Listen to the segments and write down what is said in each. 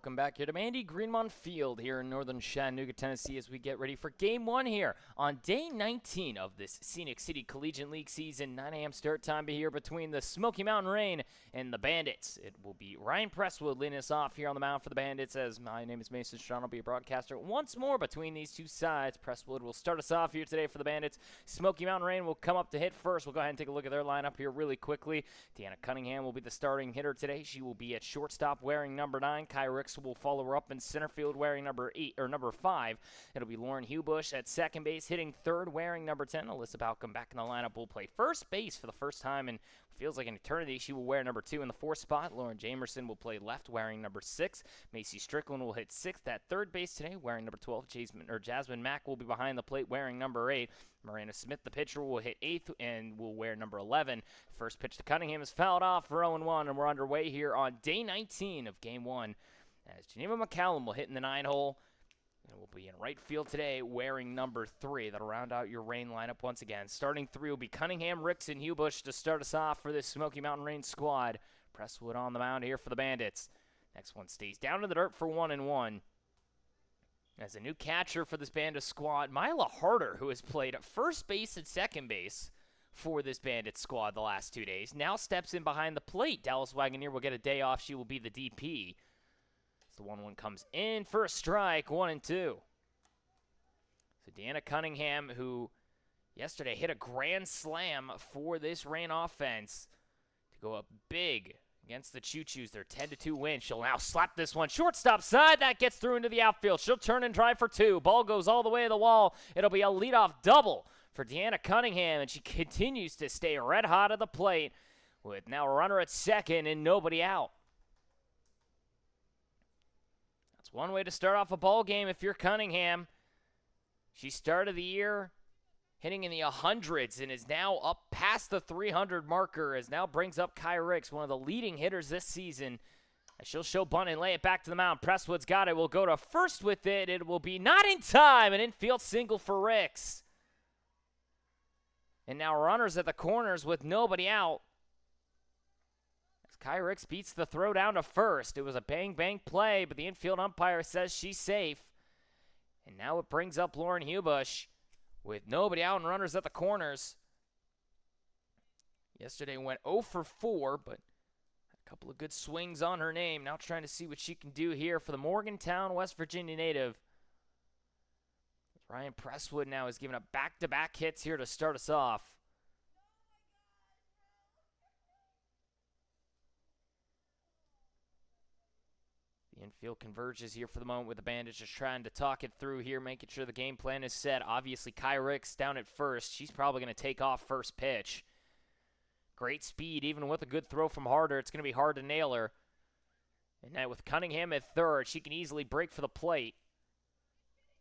welcome back here to Mandy Greenmont Field here in northern Chattanooga, Tennessee, as we get ready for Game 1 here on Day 19 of this Scenic City Collegiate League season. 9 a.m. start time here between the Smoky Mountain Rain and the Bandits. It will be Ryan Presswood leading us off here on the mound for the Bandits, as my name is Mason Strong. I'll be a broadcaster once more between these two sides. Presswood will start us off here today for the Bandits. Smoky Mountain Rain will come up to hit first. We'll go ahead and take a look at their lineup here really quickly. Deanna Cunningham will be the starting hitter today. She will be at shortstop wearing number 9. Kai Ricks will follow her up in center field wearing number 5. It'll be Lauren Hubush at second base, hitting third wearing number 10. Alyssa Balcom back in the lineup will play first base for the first time in feels like an eternity. She will wear number 2 in the 4th spot. Lauren Jamerson will play left wearing number 6. Macy Strickland will hit 6th at third base today wearing number 12. Jasmine Mack will be behind the plate wearing number 8. Miranda Smith, the pitcher, will hit 8th and will wear number 11. First pitch to Cunningham is fouled off for 0-1, and we're underway here on Day 19 of Game 1 as Geneva McCallum will hit in the 9 hole. And will be in right field today wearing number 3. That'll round out your Rain lineup once again. Starting 3 will be Cunningham, Ricks, and Hubush to start us off for this Smoky Mountain Rain squad. Presswood on the mound here for the Bandits. Next one stays down in the dirt for 1-1. As a new catcher for this Bandits squad, Mila Harder, who has played at first base and second base for this Bandits squad the last 2 days, now steps in behind the plate. Dallas Wagoneer will get a day off. She will be the DP. The 1-1 comes in for a strike, 1-2. So Deanna Cunningham, who yesterday hit a grand slam for this Rain offense to go up big against the Choo-Choos, their 10-2 win. She'll now slap this one shortstop side. That gets through into the outfield. She'll turn and drive for 2. Ball goes all the way to the wall. It'll be a leadoff double for Deanna Cunningham, and she continues to stay red hot at the plate with now a runner at second and nobody out. That's one way to start off a ball game if you're Cunningham. She started the year hitting in the 100s and is now up past the 300 marker, as now brings up Kai Ricks, one of the leading hitters this season. As she'll show bunt and lay it back to the mound. Presswood's got it. Will go to first with it. It will be not in time. An infield single for Ricks. And now runners at the corners with nobody out. As Kai Ricks beats the throw down to first. It was a bang-bang play, but the infield umpire says she's safe. And now it brings up Lauren Hubush with nobody out and runners at the corners. Yesterday went 0 for 4, but a couple of good swings on her name. Now trying to see what she can do here for the Morgantown, West Virginia native. Ryan Presswood now is giving up back-to-back hits here to start us off. The infield converges here for the moment with the Bandits just trying to talk it through here, making sure the game plan is set. Obviously, Kai Ricks down at first. She's probably going to take off first pitch. Great speed, even with a good throw from Harder. It's going to be hard to nail her. And now with Cunningham at third, she can easily break for the plate.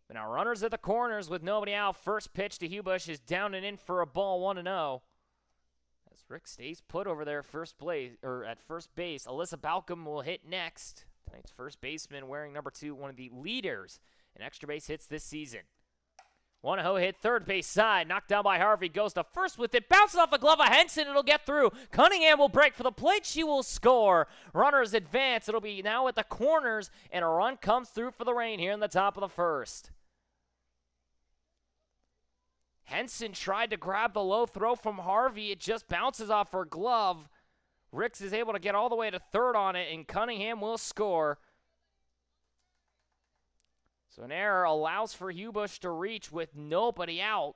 But now runners at the corners with nobody out. First pitch to Hubush is down and in for a ball, 1-0. As Rick stays put over there at first base. Alyssa Balcom will hit next. Tonight's first baseman wearing number 2, one of the leaders in extra base hits this season. 1-0 hit third base side, knocked down by Harvey, goes to first with it, bounces off the glove of Henson, it'll get through. Cunningham will break for the plate, she will score. Runners advance, it'll be now at the corners, and a run comes through for the Rain here in the top of the first. Henson tried to grab the low throw from Harvey, it just bounces off her glove. Ricks is able to get all the way to third on it, and Cunningham will score. So an error allows for Hubush to reach with nobody out.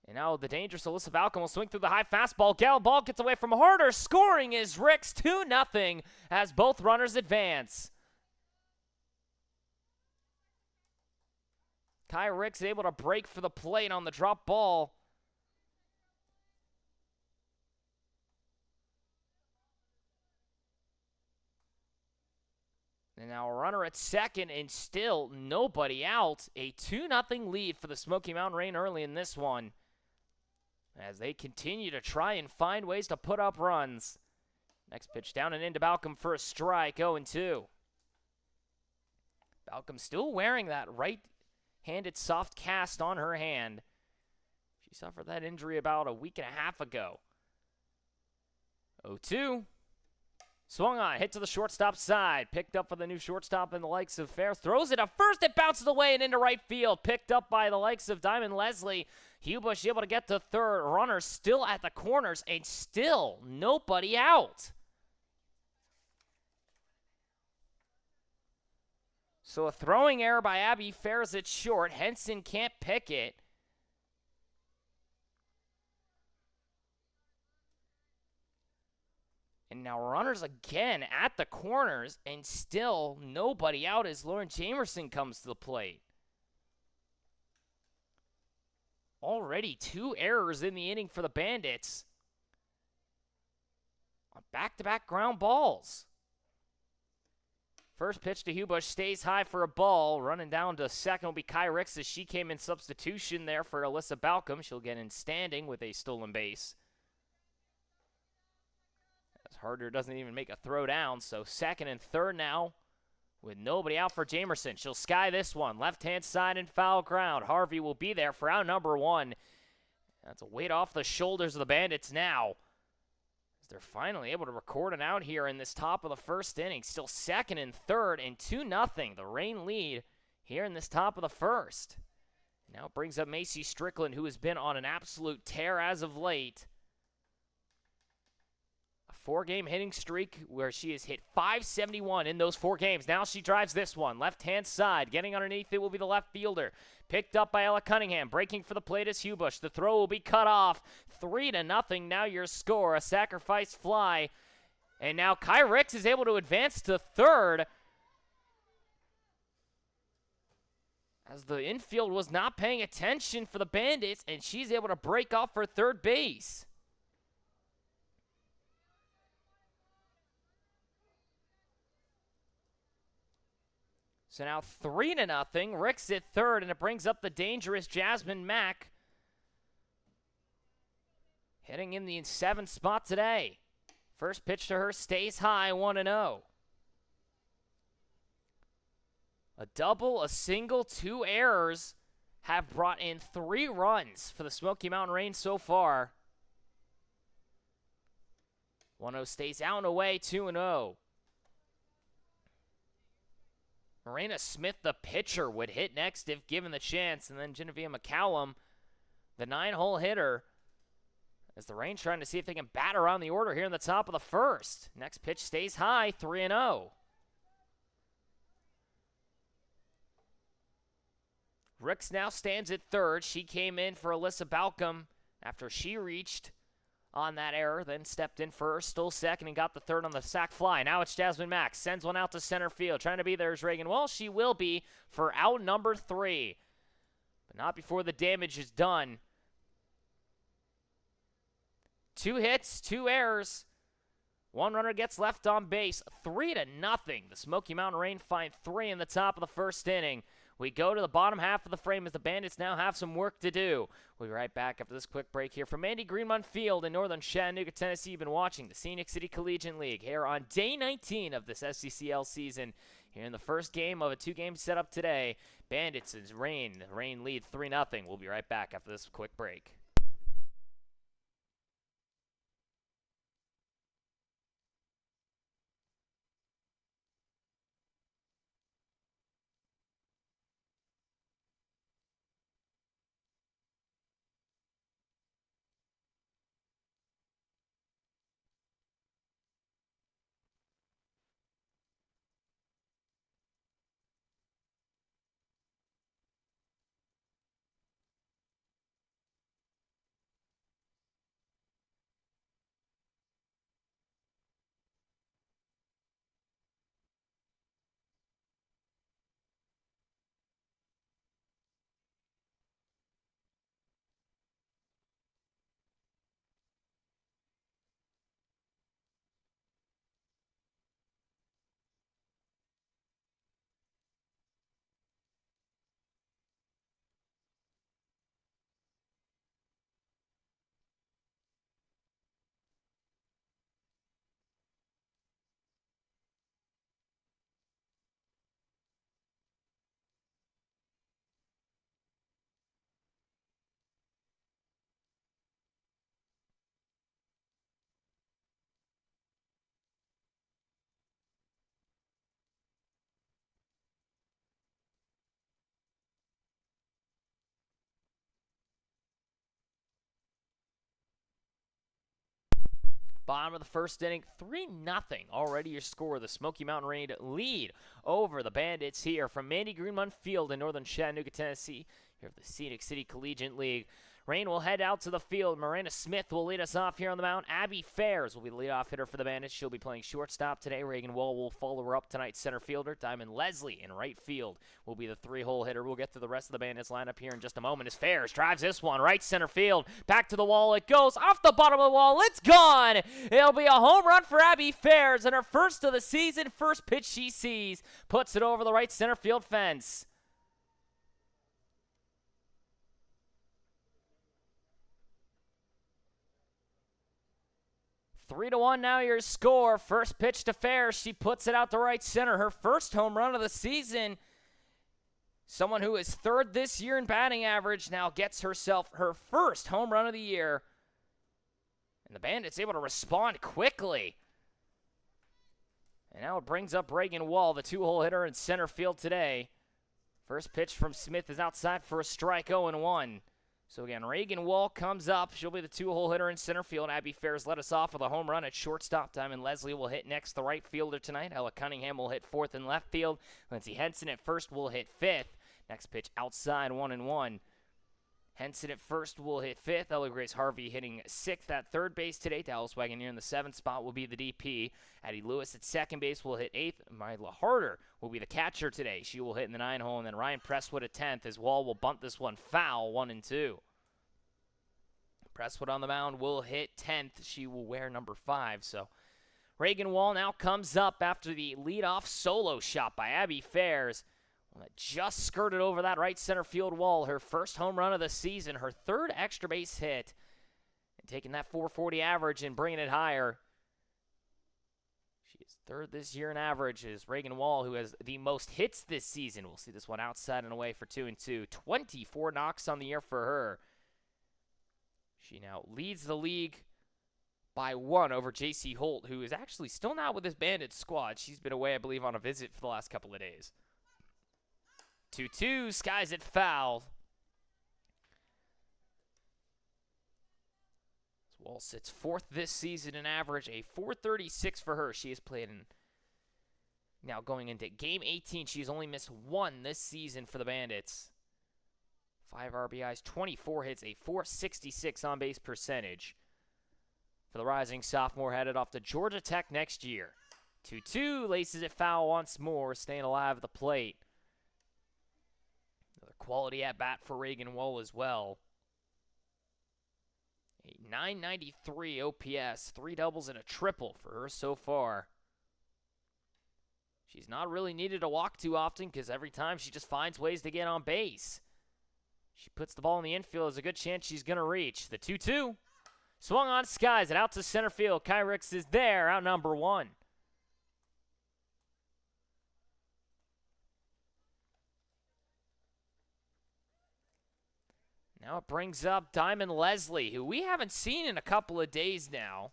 And now the dangerous Alyssa Balcom will swing through the high fastball. Gal ball gets away from Harder. Scoring is Ricks 2-0 as both runners advance. Kai Ricks able to break for the plate on the drop ball. And now a runner at second and still nobody out. A 2-0 lead for the Smoky Mountain Rain early in this one, as they continue to try and find ways to put up runs. Next pitch down and into Balcom for a strike, 0-2. Balcom still wearing that right-handed soft cast on her hand. She suffered that injury about a week and a half ago. 0-2. Swung on, hit to the shortstop side. Picked up for the new shortstop in the likes of Ferris. Throws it up first. It bounces away and into right field. Picked up by the likes of Diamond Leslie. Hubush able to get to third. Runner still at the corners and still nobody out. So a throwing error by Abby Ferris at short. Henson can't pick it. And now runners again at the corners, and still nobody out as Lauren Jamerson comes to the plate. Already 2 errors in the inning for the Bandits. On back-to-back ground balls. First pitch to Hubush stays high for a ball. Running down to second will be Kai Ricks as she came in substitution there for Alyssa Balcom. She'll get in standing with a stolen base. Harder doesn't even make a throw down, so second and third now with nobody out for Jamerson. She'll sky this one. Left-hand side and foul ground. Harvey will be there for out number 1. That's a weight off the shoulders of the Bandits now, as they're finally able to record an out here in this top of the first inning. Still second and third and 2-0. The Reign lead here in this top of the first. Now it brings up Macy Strickland, who has been on an absolute tear as of late. 4-game hitting streak where she has hit .571 in those 4 games. Now she drives this one. Left-hand side. Getting underneath it will be the left fielder. Picked up by Ella Cunningham. Breaking for the plate is Hubush. The throw will be cut off. 3-0 now your score. A sacrifice fly. And now Kai Ricks is able to advance to third, as the infield was not paying attention for the Bandits, and she's able to break off for third base. So now 3-0. Ricks at third, and it brings up the dangerous Jasmine Mack, hitting in the 7th spot today. First pitch to her stays high, 1-0. A double, a single, 2 errors have brought in 3 runs for the Smoky Mountain Reign so far. 1-0 stays out and away, 2-0. Marina Smith, the pitcher, would hit next if given the chance. And then Genevieve McCallum, the 9-hole hitter, as the Reign trying to see if they can bat around the order here in the top of the first. Next pitch stays high, 3-0. Ricks now stands at third. She came in for Alyssa Balcom after she reached on that error, then stepped in first, stole second, and got the third on the sac fly. Now it's Jasmine Mack. Sends one out to center field. Trying to be there is Reagan. Well, she will be for out number 3. But not before the damage is done. 2 hits, 2 errors. 1 runner gets left on base. 3-0. The Smoky Mountain Reign find 3 in the top of the first inning. We go to the bottom half of the frame as the Bandits now have some work to do. We'll be right back after this quick break here from Mandy Greenmont Field in northern Chattanooga, Tennessee. You've been watching the Scenic City Collegiate League here on day 19 of this SCCL season. Here in the first game of a 2-game setup today, Bandits is Reign. The Reign lead 3-0. We'll be right back after this quick break. bottom of the first inning. 3-0 already your score. The Smoky Mountain Rain lead over the Bandits here from Mandy Greenmont Field in northern Chattanooga, Tennessee. Here of the Scenic City Collegiate League. Rain will head out to the field. Miranda Smith will lead us off here on the mound. Abby Fairs will be the leadoff hitter for the Bandits. She'll be playing shortstop today. Reagan Wall will follow her up tonight. Center fielder Diamond Leslie in right field will be the 3-hole hitter. We'll get to the rest of the Bandits lineup here in just a moment as Fairs drives this one right center field. Back to the wall it goes. Off the bottom of the wall. It's gone. It'll be a home run for Abby Fairs and her first of the season. First pitch she sees. Puts it over the right center field fence. 3-1 now your score. First pitch to Fair. She puts it out to right center. Her first home run of the season. Someone who is third this year in batting average now gets herself her first home run of the year. And the Bandits able to respond quickly. And now it brings up Reagan Wall, the 2-hole hitter in center field today. First pitch from Smith is outside for a strike, 0-1. So again, Reagan Wall comes up. She'll be the 2-hole hitter in center field. Abby Fairs led us off with a home run at shortstop. Diamond Leslie will hit next, the right fielder tonight. Ella Cunningham will hit fourth and left field. Lindsey Henson at first will hit fifth. Next pitch outside, 1-1. Henson at first will hit fifth. Ella Grace Harvey hitting sixth at third base today. Dallas Wagoneer in the seventh spot will be the DP. Addie Lewis at second base will hit eighth. Myla Harder will be the catcher today. She will hit in the 9-hole. And then Ryan Presswood at 10th as Wall will bunt this one foul, 1-2. Presswood on the mound will hit 10th. She will wear number 5. So Reagan Wall now comes up after the leadoff solo shot by Abby Fairs. Well, that just skirted over that right center field wall. Her first home run of the season, her third extra base hit. And taking that 440 average and bringing it higher. She is third this year in average is Reagan Wall, who has the most hits this season. We'll see this one outside and away for 2-2. 24 knocks on the year for her. She now leads the league by 1 over J.C. Holt, who is actually still not with this Bandits squad. She's been away, I believe, on a visit for the last couple of days. 2-2, skies it foul. Wall sits fourth this season in average, a 436 for her. She has played in, now going into game 18. She's only missed 1 this season for the Bandits. 5 RBIs, 24 hits, a 466 on-base percentage. For the rising sophomore headed off to Georgia Tech next year. 2-2, laces it foul once more, staying alive at the plate. Another quality at-bat for Reagan Wall as well. A 993 OPS, 3 doubles and a triple for her so far. She's not really needed to walk too often because every time she just finds ways to get on base. She puts the ball in the infield. There's a good chance she's going to reach. The 2-2. Swung on, skies it out to center field. Kyrix is there, out number 1. Now it brings up Diamond Leslie, who we haven't seen in a couple of days now.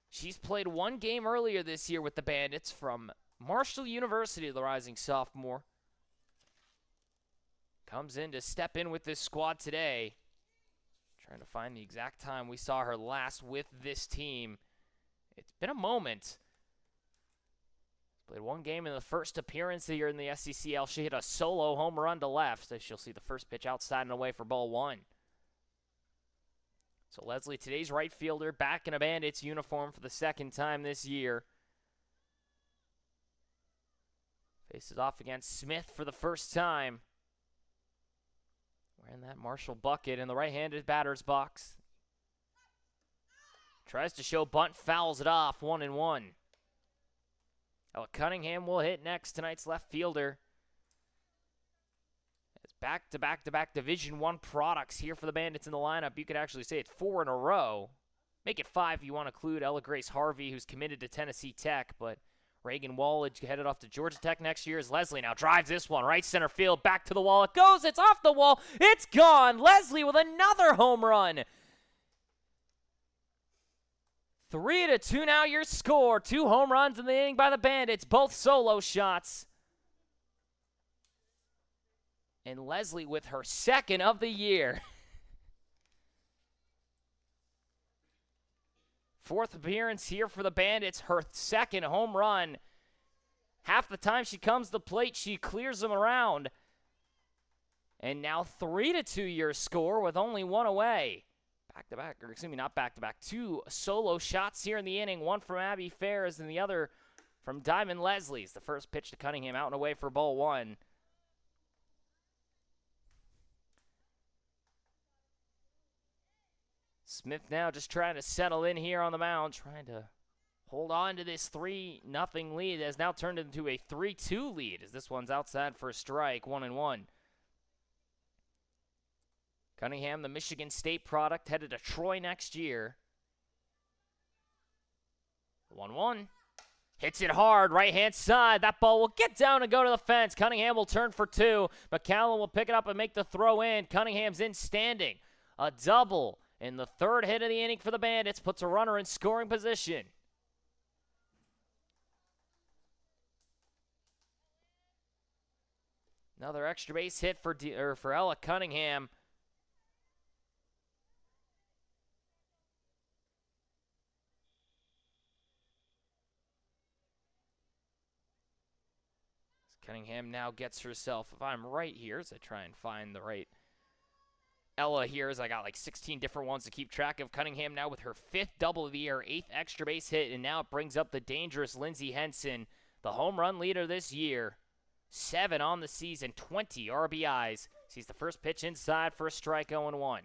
She's played 1 game earlier this year with the Bandits from Marshall University, the rising sophomore. Comes in to step in with this squad today. Trying to find the exact time we saw her last with this team. It's been a moment. Played 1 game in the first appearance here in the SCCL. She hit a solo home run to left. So she'll see the first pitch outside and away for ball 1. So Leslie, today's right fielder, back in a Bandits uniform for the second time this year. Faces off against Smith for the first time. Wearing that Marshall bucket in the right-handed batter's box. Tries to show bunt, fouls it off, 1-1. Ella Cunningham will hit next, tonight's left fielder. It's back-to-back-to-back Division I products here for the Bandits in the lineup. You could actually say it's 4 in a row. Make it 5 if you want to include Ella Grace Harvey, who's committed to Tennessee Tech, but Reagan Wall headed off to Georgia Tech next year as Leslie now drives this one. Right center field, back to the wall. It goes, it's off the wall, it's gone. Leslie with another home run. 3-2 now your score. 2 home runs in the inning by the Bandits, both solo shots. And Leslie with her second of the year. 4th appearance here for the Bandits, her 2nd home run. Half the time she comes to the plate, she clears them around. And now 3-2 your score with only one away. Back-to-back, or excuse me, not back-to-back. 2 solo shots here in the inning. One from Abby Ferris and the other from Diamond Leslie's. The first pitch to Cunningham, out and away for ball 1. Smith now just trying to settle in here on the mound, trying to hold on to this 3-0 lead. It has now turned into a 3-2 lead as this one's outside for a strike, 1-1. Cunningham, the Michigan State product, headed to Troy next year. 1-1. Hits it hard, right-hand side. That ball will get down and go to the fence. Cunningham will turn for 2. McCallum will pick it up and make the throw in. Cunningham's in standing. A double in the 3rd hit of the inning for the Bandits. Puts a runner in scoring position. Another extra base hit for Ella Cunningham. Cunningham now gets herself, if I'm right here, as I try and find the right Ella here, as I got like 16 different ones to keep track of. Cunningham now with her 5th double of the year, 8th extra base hit, and now it brings up the dangerous Lindsey Henson, the home run leader this year. 7 on the season, 20 RBIs. Sees the first pitch inside for a strike, 0-1.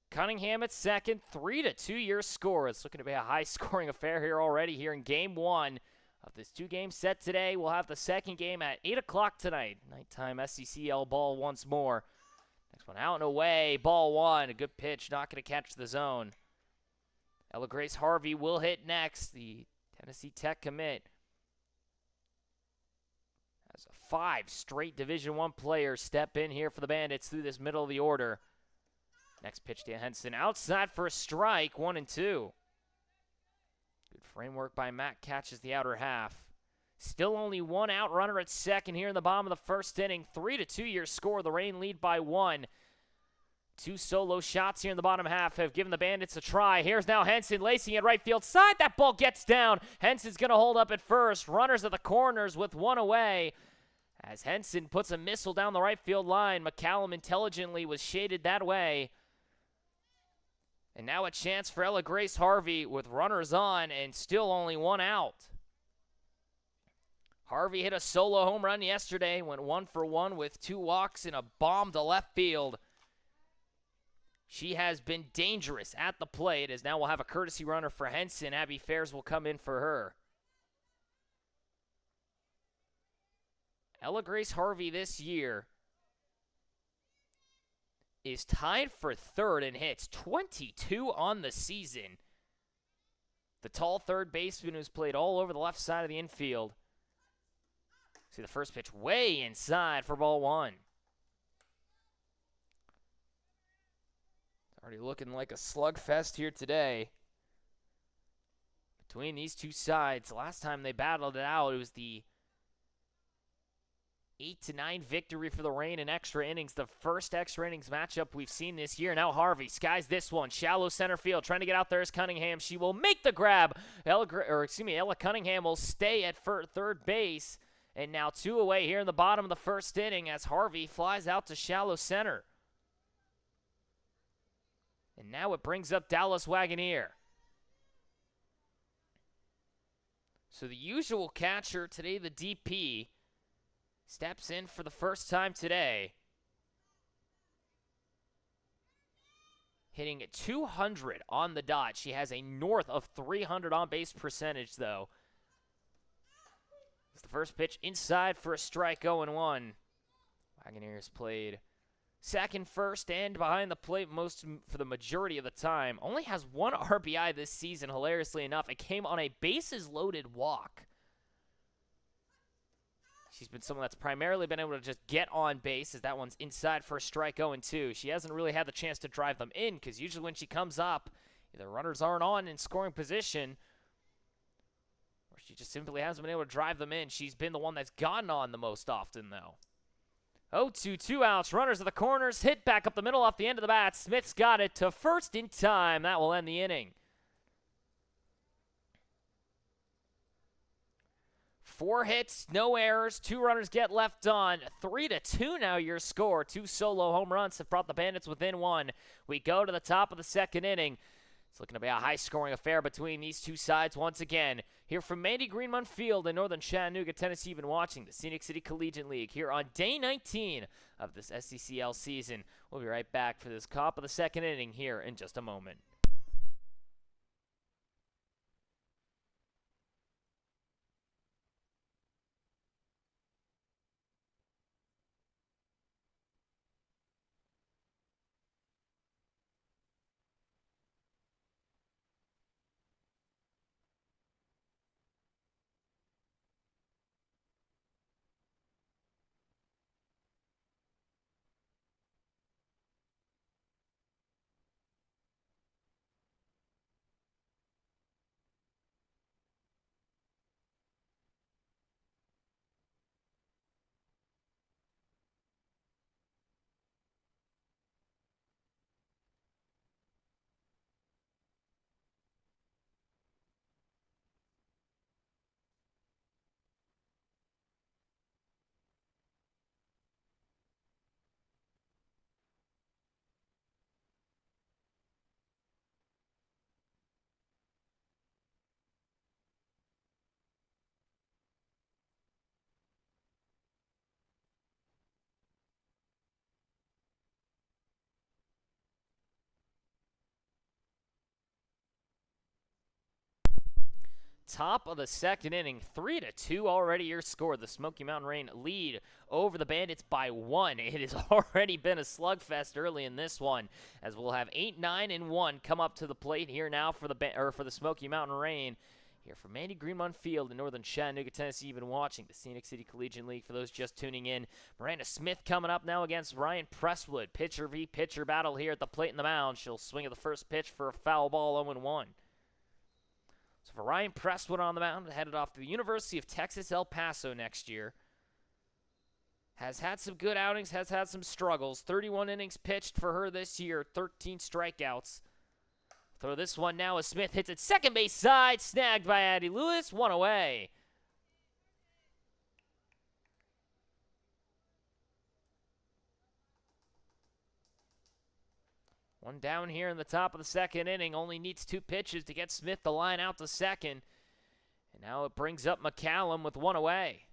Cunningham at 2nd, 3-2 your score. It's looking to be a high-scoring affair here already here in Game 1 of this 2-game set today. We'll have the 2nd game at 8 o'clock tonight. Nighttime SECL ball once more. Next one out and away, ball 1. A good pitch, not going to catch the zone. Ella Grace Harvey will hit next, the Tennessee Tech commit. As 5 straight Division I players step in here for the Bandits through this middle of the order. Next pitch to Henson, outside for a strike, 1-2. Good framework by Matt, catches the outer half. Still only 1 out, runner at 2nd here in the bottom of the 1st inning. 3-2 your score. The Reign lead by 1. 2 solo shots here in the bottom half have given the Bandits a try. Here's now Henson lacing it right field side. That ball gets down. Henson's going to hold up at first. Runners at the corners with 1 away. As Henson puts a missile down the right field line, McCallum intelligently was shaded that way. And now a chance for Ella Grace Harvey with runners on and still only 1 out. Harvey hit a solo home run yesterday, went 1 for 1 with 2 walks and a bomb to left field. She has been dangerous at the plate, as now we'll have a courtesy runner for Henson. Abby Fairs will come in for her. Ella Grace Harvey this year is tied for 3rd in hits, 22 on the season. The tall third baseman who's played all over the left side of the infield. See the first pitch way inside for ball 1. It's already looking like a slugfest here today between these two sides. Last time they battled it out, it was the 8-9 victory for the Reign in extra innings. The first extra innings matchup we've seen this year. Now Harvey skies this one. Shallow center field. Trying to get out there is Cunningham. She will make the grab. Ella Cunningham will stay at 3rd base. And now 2 away here in the bottom of the 1st inning as Harvey flies out to shallow center. And now it brings up Dallas Wagoneer. So the usual catcher today, the DP, steps in for the first time today. Hitting at 200 on the dot. She has a north of 300 on-base percentage, though. It's the first pitch inside for a strike, 0-1. Wagoneer has played 2nd, 1st, and behind the plate for the majority of the time. Only has 1 RBI this season, hilariously enough. It came on a bases-loaded walk. She's been someone that's primarily been able to just get on base, as that one's inside for a strike, 0-2. She hasn't really had the chance to drive them in, because usually when she comes up, either runners aren't on in scoring position, or she just simply hasn't been able to drive them in. She's been the one that's gotten on the most often, though. 0-2, 2 outs. Runners at the corners. Hit back up the middle off the end of the bat. Smith's got it to first in time. That will end the inning. 4 hits, no errors, 2 runners get left on. 3-2 now your score. 2 solo home runs have brought the Bandits within 1. We go to the top of the second inning. It's looking to be a high-scoring affair between these two sides once again. Here from Mandy Greenmont Field in northern Chattanooga, Tennessee, you've been watching the Scenic City Collegiate League here on day 19 of this SCCL season. We'll be right back for this top of the second inning here in just a moment. Top of the second inning, 3-2 already your score. The Smoky Mountain Rain lead over the Bandits by 1. It has already been a slugfest early in this one, as we'll have 8, 9, and 1 come up to the plate here now for the Smoky Mountain Rain. Here from Mandy Greenmont Field in northern Chattanooga, Tennessee, you've been watching the Scenic City Collegiate League. For those just tuning in, Miranda Smith coming up now against Ryan Presswood. Pitcher v. pitcher battle here at the plate and the mound. She'll swing at the first pitch for a foul ball, 0-1. So for Ryan Presswood on the mound, headed off to the University of Texas, El Paso next year. Has had some good outings, has had some struggles. 31 innings pitched for her this year, 13 strikeouts. Throw this one now as Smith hits it second base side, snagged by Addie Lewis, 1 away. One down here in the top of the second inning. Only needs 2 pitches to get Smith the line out to second. And now it brings up McCallum with 1 away.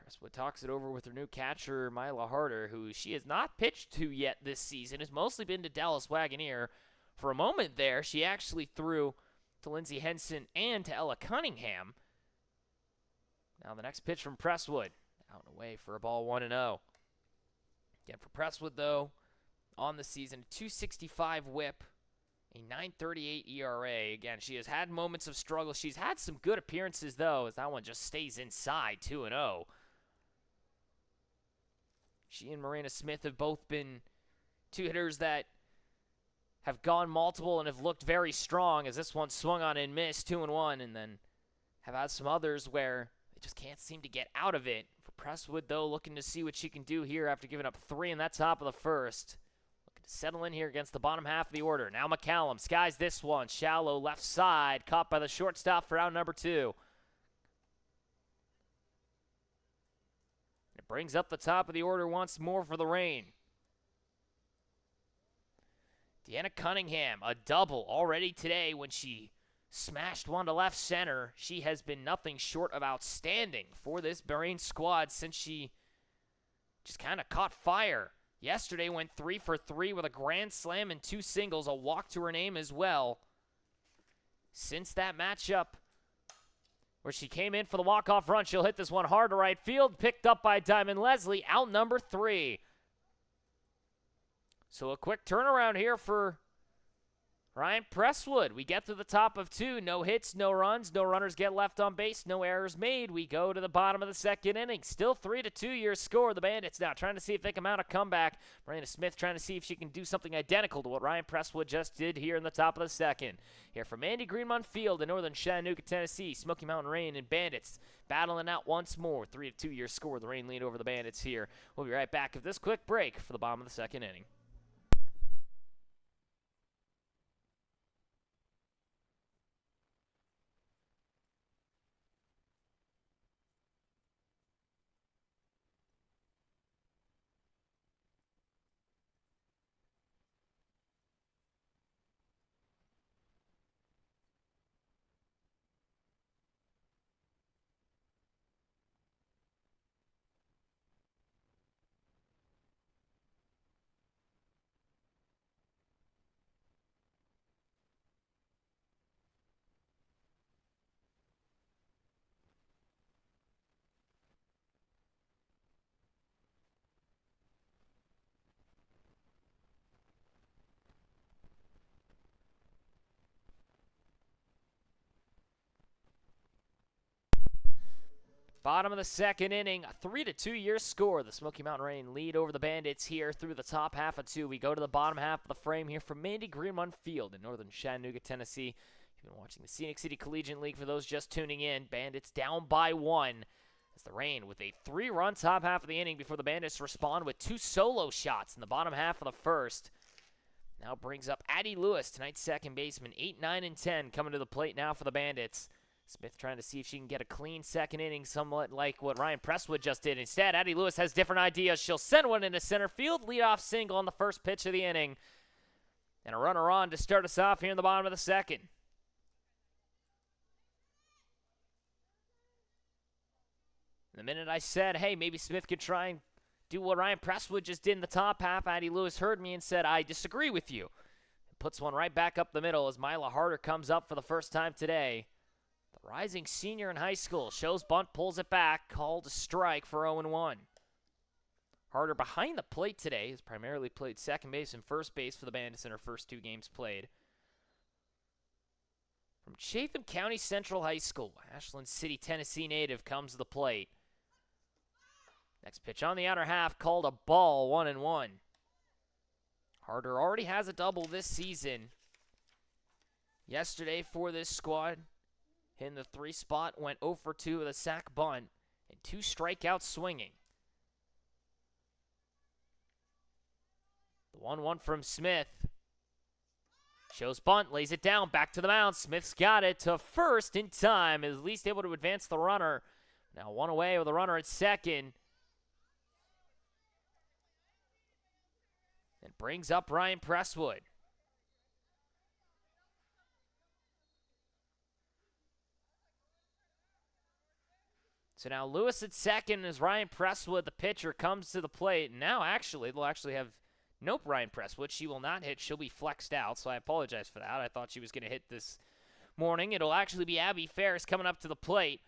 As Presswood talks it over with her new catcher, Mila Harder, who she has not pitched to yet this season. Has mostly been to Dallas Wagoneer. For a moment there, she actually threw to Lindsey Henson and to Ella Cunningham. Now the next pitch from Presswood. Out and away for a ball, 1-0. Again, for Presswood, though, on the season, 265 whip, a 9.38 ERA. Again, she has had moments of struggle. She's had some good appearances, though, as that one just stays inside, 2-0. She and Miranda Smith have both been 2 hitters that have gone multiple and have looked very strong, as this one swung on and missed, 2-1, and then have had some others where they just can't seem to get out of it. Presswood, though, looking to see what she can do here after giving up 3 in that top of the first. Looking to settle in here against the bottom half of the order. Now McCallum skies this one. Shallow left side. Caught by the shortstop for out number 2. It brings up the top of the order once more for the Rain. Deanna Cunningham, a double already today when she smashed one to left center. She has been nothing short of outstanding for this Bahrain squad since she just kind of caught fire. Yesterday went 3 for 3 with a grand slam and 2 singles, a walk to her name as well. Since that matchup where she came in for the walk-off run, she'll hit this one hard to right field, picked up by Diamond Leslie, out number 3. So a quick turnaround here for Ryan Presswood, we get to the top of 2. No hits, no runs, no runners get left on base, no errors made. We go to the bottom of the second inning. Still 3-2 your score. The Bandits now trying to see if they can mount a comeback. Miranda Smith trying to see if she can do something identical to what Ryan Presswood just did here in the top of the second. Here from Andy Greenmont Field in northern Chattanooga, Tennessee, Smoky Mountain Rain and Bandits battling out once more. 3-2 your score. The Rain lead over the Bandits here. We'll be right back with this quick break for the bottom of the second inning. Bottom of the second inning, a 3-2 your score. The Smoky Mountain Rain lead over the Bandits here through the top half of 2. We go to the bottom half of the frame here from Andy Greenmont Field in northern Chattanooga, Tennessee. You've been watching the Scenic City Collegiate League for those just tuning in. Bandits down by 1. As the Rain with a 3-run top half of the inning before the Bandits respond with 2 solo shots in the bottom half of the first. Now brings up Addie Lewis, tonight's second baseman. 8, 9, and 10 coming to the plate now for the Bandits. Smith trying to see if she can get a clean second inning, somewhat like what Ryan Presswood just did. Instead, Addie Lewis has different ideas. She'll send one into center field, leadoff single on the first pitch of the inning. And a runner on to start us off here in the bottom of the second. The minute I said, hey, maybe Smith could try and do what Ryan Presswood just did in the top half, Addie Lewis heard me and said, I disagree with you. Puts one right back up the middle as Mila Harder comes up for the first time today. The rising senior in high school shows bunt, pulls it back, called a strike for 0-1. Harder behind the plate today has primarily played second base and first base for the Bandits in her first 2 games played. From Chatham County Central High School, Ashland City, Tennessee native comes to the plate. Next pitch on the outer half, called a ball, 1-1. Harder already has a double this season. Yesterday for this squad, hitting the 3 spot, went 0 for 2 with a sac bunt and 2 strikeouts swinging. The 1-1 from Smith. Shows bunt, lays it down, back to the mound. Smith's got it to first in time, at least able to advance the runner. Now 1 away with a runner at second. And brings up Ryan Presswood. So now Lewis at second as Ryan Presswood, the pitcher, comes to the plate. Now actually, they'll actually have, nope, Ryan Presswood. She will not hit. She'll be flexed out, so I apologize for that. I thought she was going to hit this morning. It'll actually be Abby Ferris coming up to the plate.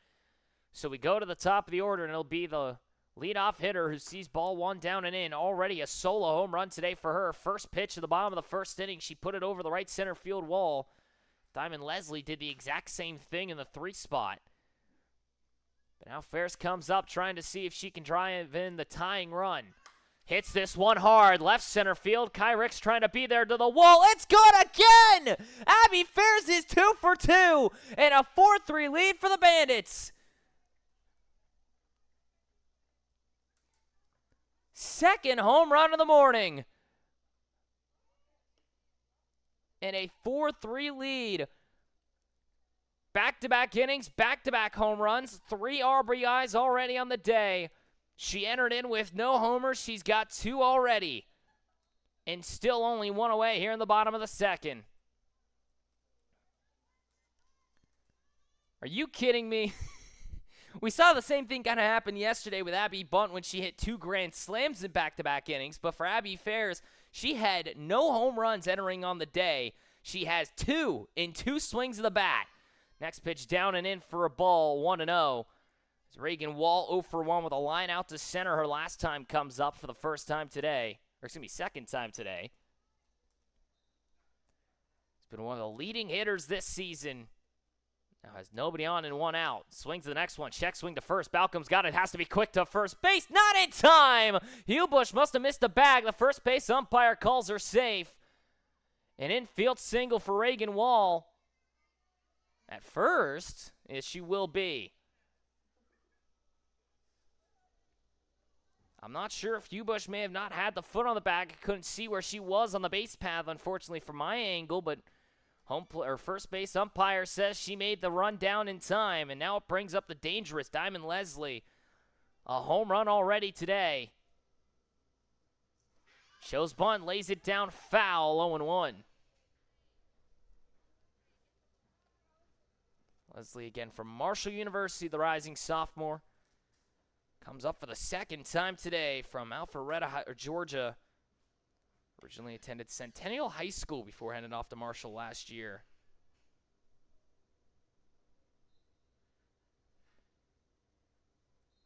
So we go to the top of the order, and it'll be the leadoff hitter who sees ball 1 down and in. Already a solo home run today for her. First pitch at the bottom of the first inning. She put it over the right center field wall. Diamond Leslie did the exact same thing in the 3 spot. But now Ferris comes up trying to see if she can drive in the tying run. Hits this one hard. Left center field. Kai Ricks trying to be there to the wall. It's good again! Abby Ferris is 2 for 2. And a 4-3 lead for the Bandits. Second home run of the morning. And a 4-3 lead. Back-to-back innings, back-to-back home runs, 3 RBIs already on the day. She entered in with no homers. She's got 2 already. And still only 1 away here in the bottom of the second. Are you kidding me? We saw the same thing kind of happen yesterday with Abby Bunt when she hit 2 grand slams in back-to-back innings. But for Abby Ferris, she had no home runs entering on the day. She has 2 in 2 swings of the bat. Next pitch down and in for a ball, 1-0. As Reagan Wall 0 for 1 with a line out to center. Her last time comes up for the first time today. Or excuse me, second time today. been one of the leading hitters this season. Now has nobody on and one out. Swings to the next one. Check swing to first. Balcom's got it. Has to be quick to first base. Not in time. Hubush must have missed the bag. The first base umpire calls her safe. An infield single for Reagan Wall. At first, as she will be. I'm not sure if Hubush may have not had the foot on the bag. I couldn't see where she was on the base path, unfortunately, from my angle, but first base umpire says she made the run down in time, and now it brings up the dangerous Diamond Leslie. A home run already today. Shows bunt, lays it down foul, 0-1. Leslie again from Marshall University, the rising sophomore. Comes up for the second time today from Alpharetta, Georgia. Originally attended Centennial High School before heading off to Marshall last year.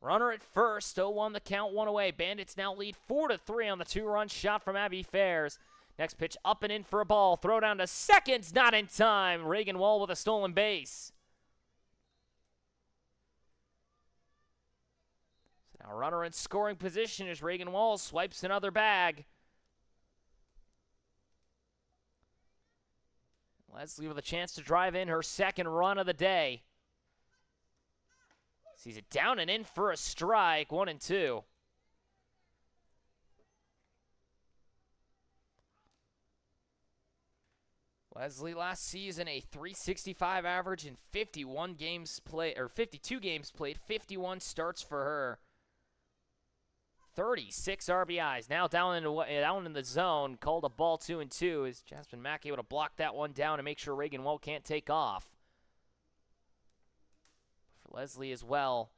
Runner at first, 0-1 the count, one away. Bandits now lead 4-3 on the two-run shot from Abby Fairs. Next pitch up and in for a ball. Throw down to seconds, not in time. Reagan Wall with a stolen base. So now runner in scoring position as Reagan Wall swipes another bag. Leslie with a chance to drive in her second run of the day. Sees it down and in for a strike, 1-2. Leslie last season a .365 average in 51 games played, or 52 games played, 51 starts for her. 36 RBIs. Now down in the zone. Called a ball 2-2. Is Jasmine Mack able to block that one down and make sure Reagan Wall can't take off? For Leslie as well.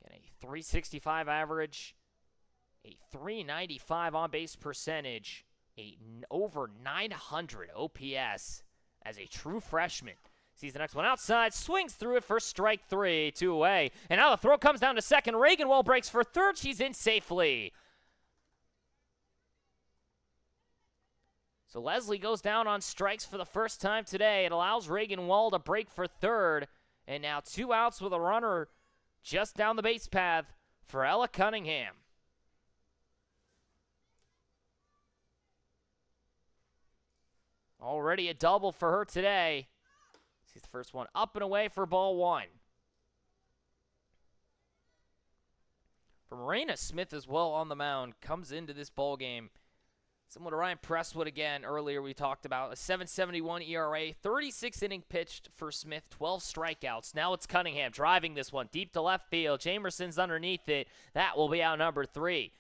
Again, a .365 average. A .395 on-base percentage. Over 900 OPS as a true freshman. Sees the next one outside, swings through it for strike three, 2 away. And now the throw comes down to second. Reagan Wall breaks for third. She's in safely. So Leslie goes down on strikes for the first time today. It allows Reagan Wall to break for third. And now 2 outs with a runner just down the base path for Ella Cunningham. Already a double for her today. Sees the first one up and away for ball 1. For Marina Smith as well on the mound, comes into this ball game. Similar to Ryan Presswood again earlier we talked about. A .771 ERA, 36 inning pitched for Smith, 12 strikeouts. Now it's Cunningham driving this one deep to left field. Jamerson's underneath it. That will be out number 3.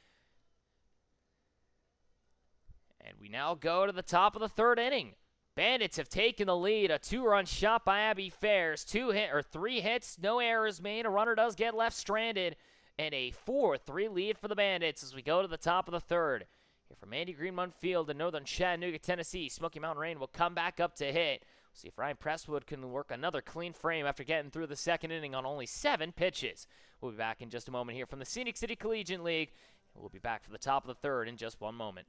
And we now go to the top of the third inning. Bandits have taken the lead. A 2-run shot by Abby Fairs. 3 hits, no errors made. A runner does get left stranded. And a 4-3 lead for the Bandits as we go to the top of the third. Here from Andy Greenmont Field in northern Chattanooga, Tennessee. Smoky Mountain Rain will come back up to hit. We'll see if Ryan Presswood can work another clean frame after getting through the second inning on only 7 pitches. We'll be back in just a moment here from the Scenic City Collegiate League. We'll be back for the top of the third in just one moment.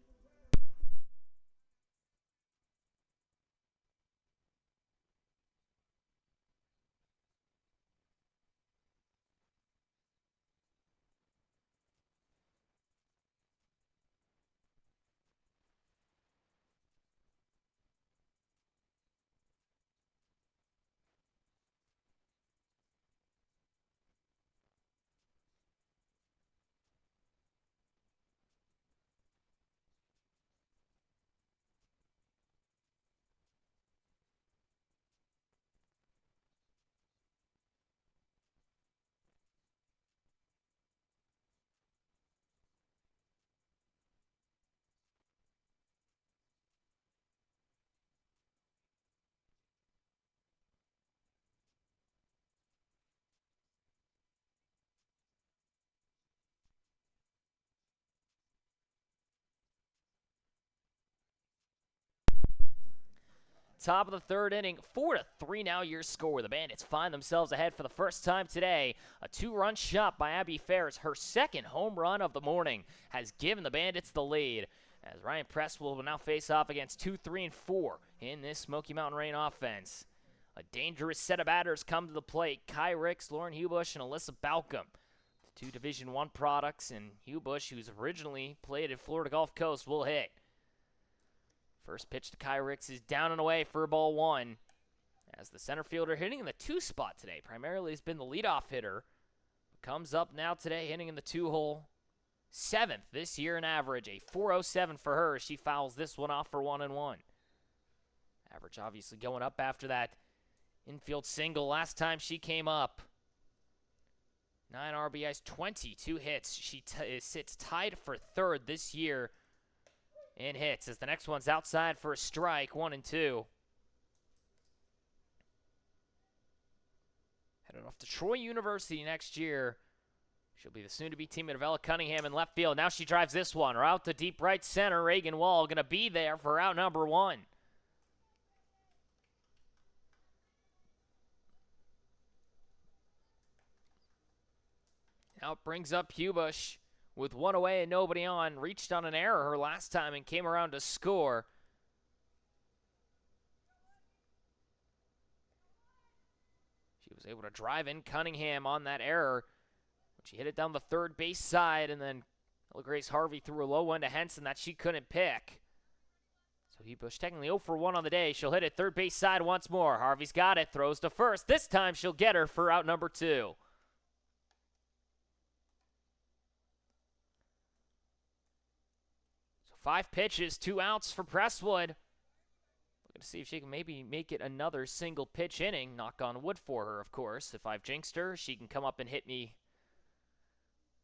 Top of the third inning, 4-3 now your score. The Bandits find themselves ahead for the first time today. A 2-run shot by Abby Ferris, her second home run of the morning, has given the Bandits the lead. as Ryan Presswood will now face off against 2, 3, and 4 in this Smoky Mountain Rain offense. A dangerous set of batters come to the plate. Kai Ricks, Lauren Hubush, and Alyssa Balcom. The two Division I products, and Hubush, who's originally played at Florida Gulf Coast, will hit. First pitch to Kai Ricks is down and away for ball 1. As the center fielder hitting in the 2 spot today, primarily has been the leadoff hitter. Comes up now today hitting in the 2-hole. 7th this year in average, a .407 for her. She fouls this one off for 1-1. Average obviously going up after that infield single last time she came up. 9 RBIs, 22 hits. She sits tied for 3rd this year in hits as the next one's outside for a strike, 1-2. Headed off to Troy University next year. She'll be the soon-to-be teammate of Ella Cunningham in left field. Now she drives this one. Out to deep right center. Reagan Wall going to be there for out number 1. Now it brings up Hubush with 1 away and nobody on. Reached on an error her last time and came around to score. She was able to drive in Cunningham on that error. She hit it down the third base side, and then Ella Grace Harvey threw a low one to Henson that she couldn't pick. So Hubush technically 0 for 1 on the day. She'll hit it third base side once more. Harvey's got it, throws to first. This time she'll get her for out number 2. So 5 pitches, 2 outs for Presswood. Looking to see if she can maybe make it another single pitch inning. Knock on wood for her, of course. If I've jinxed her, she can come up and hit me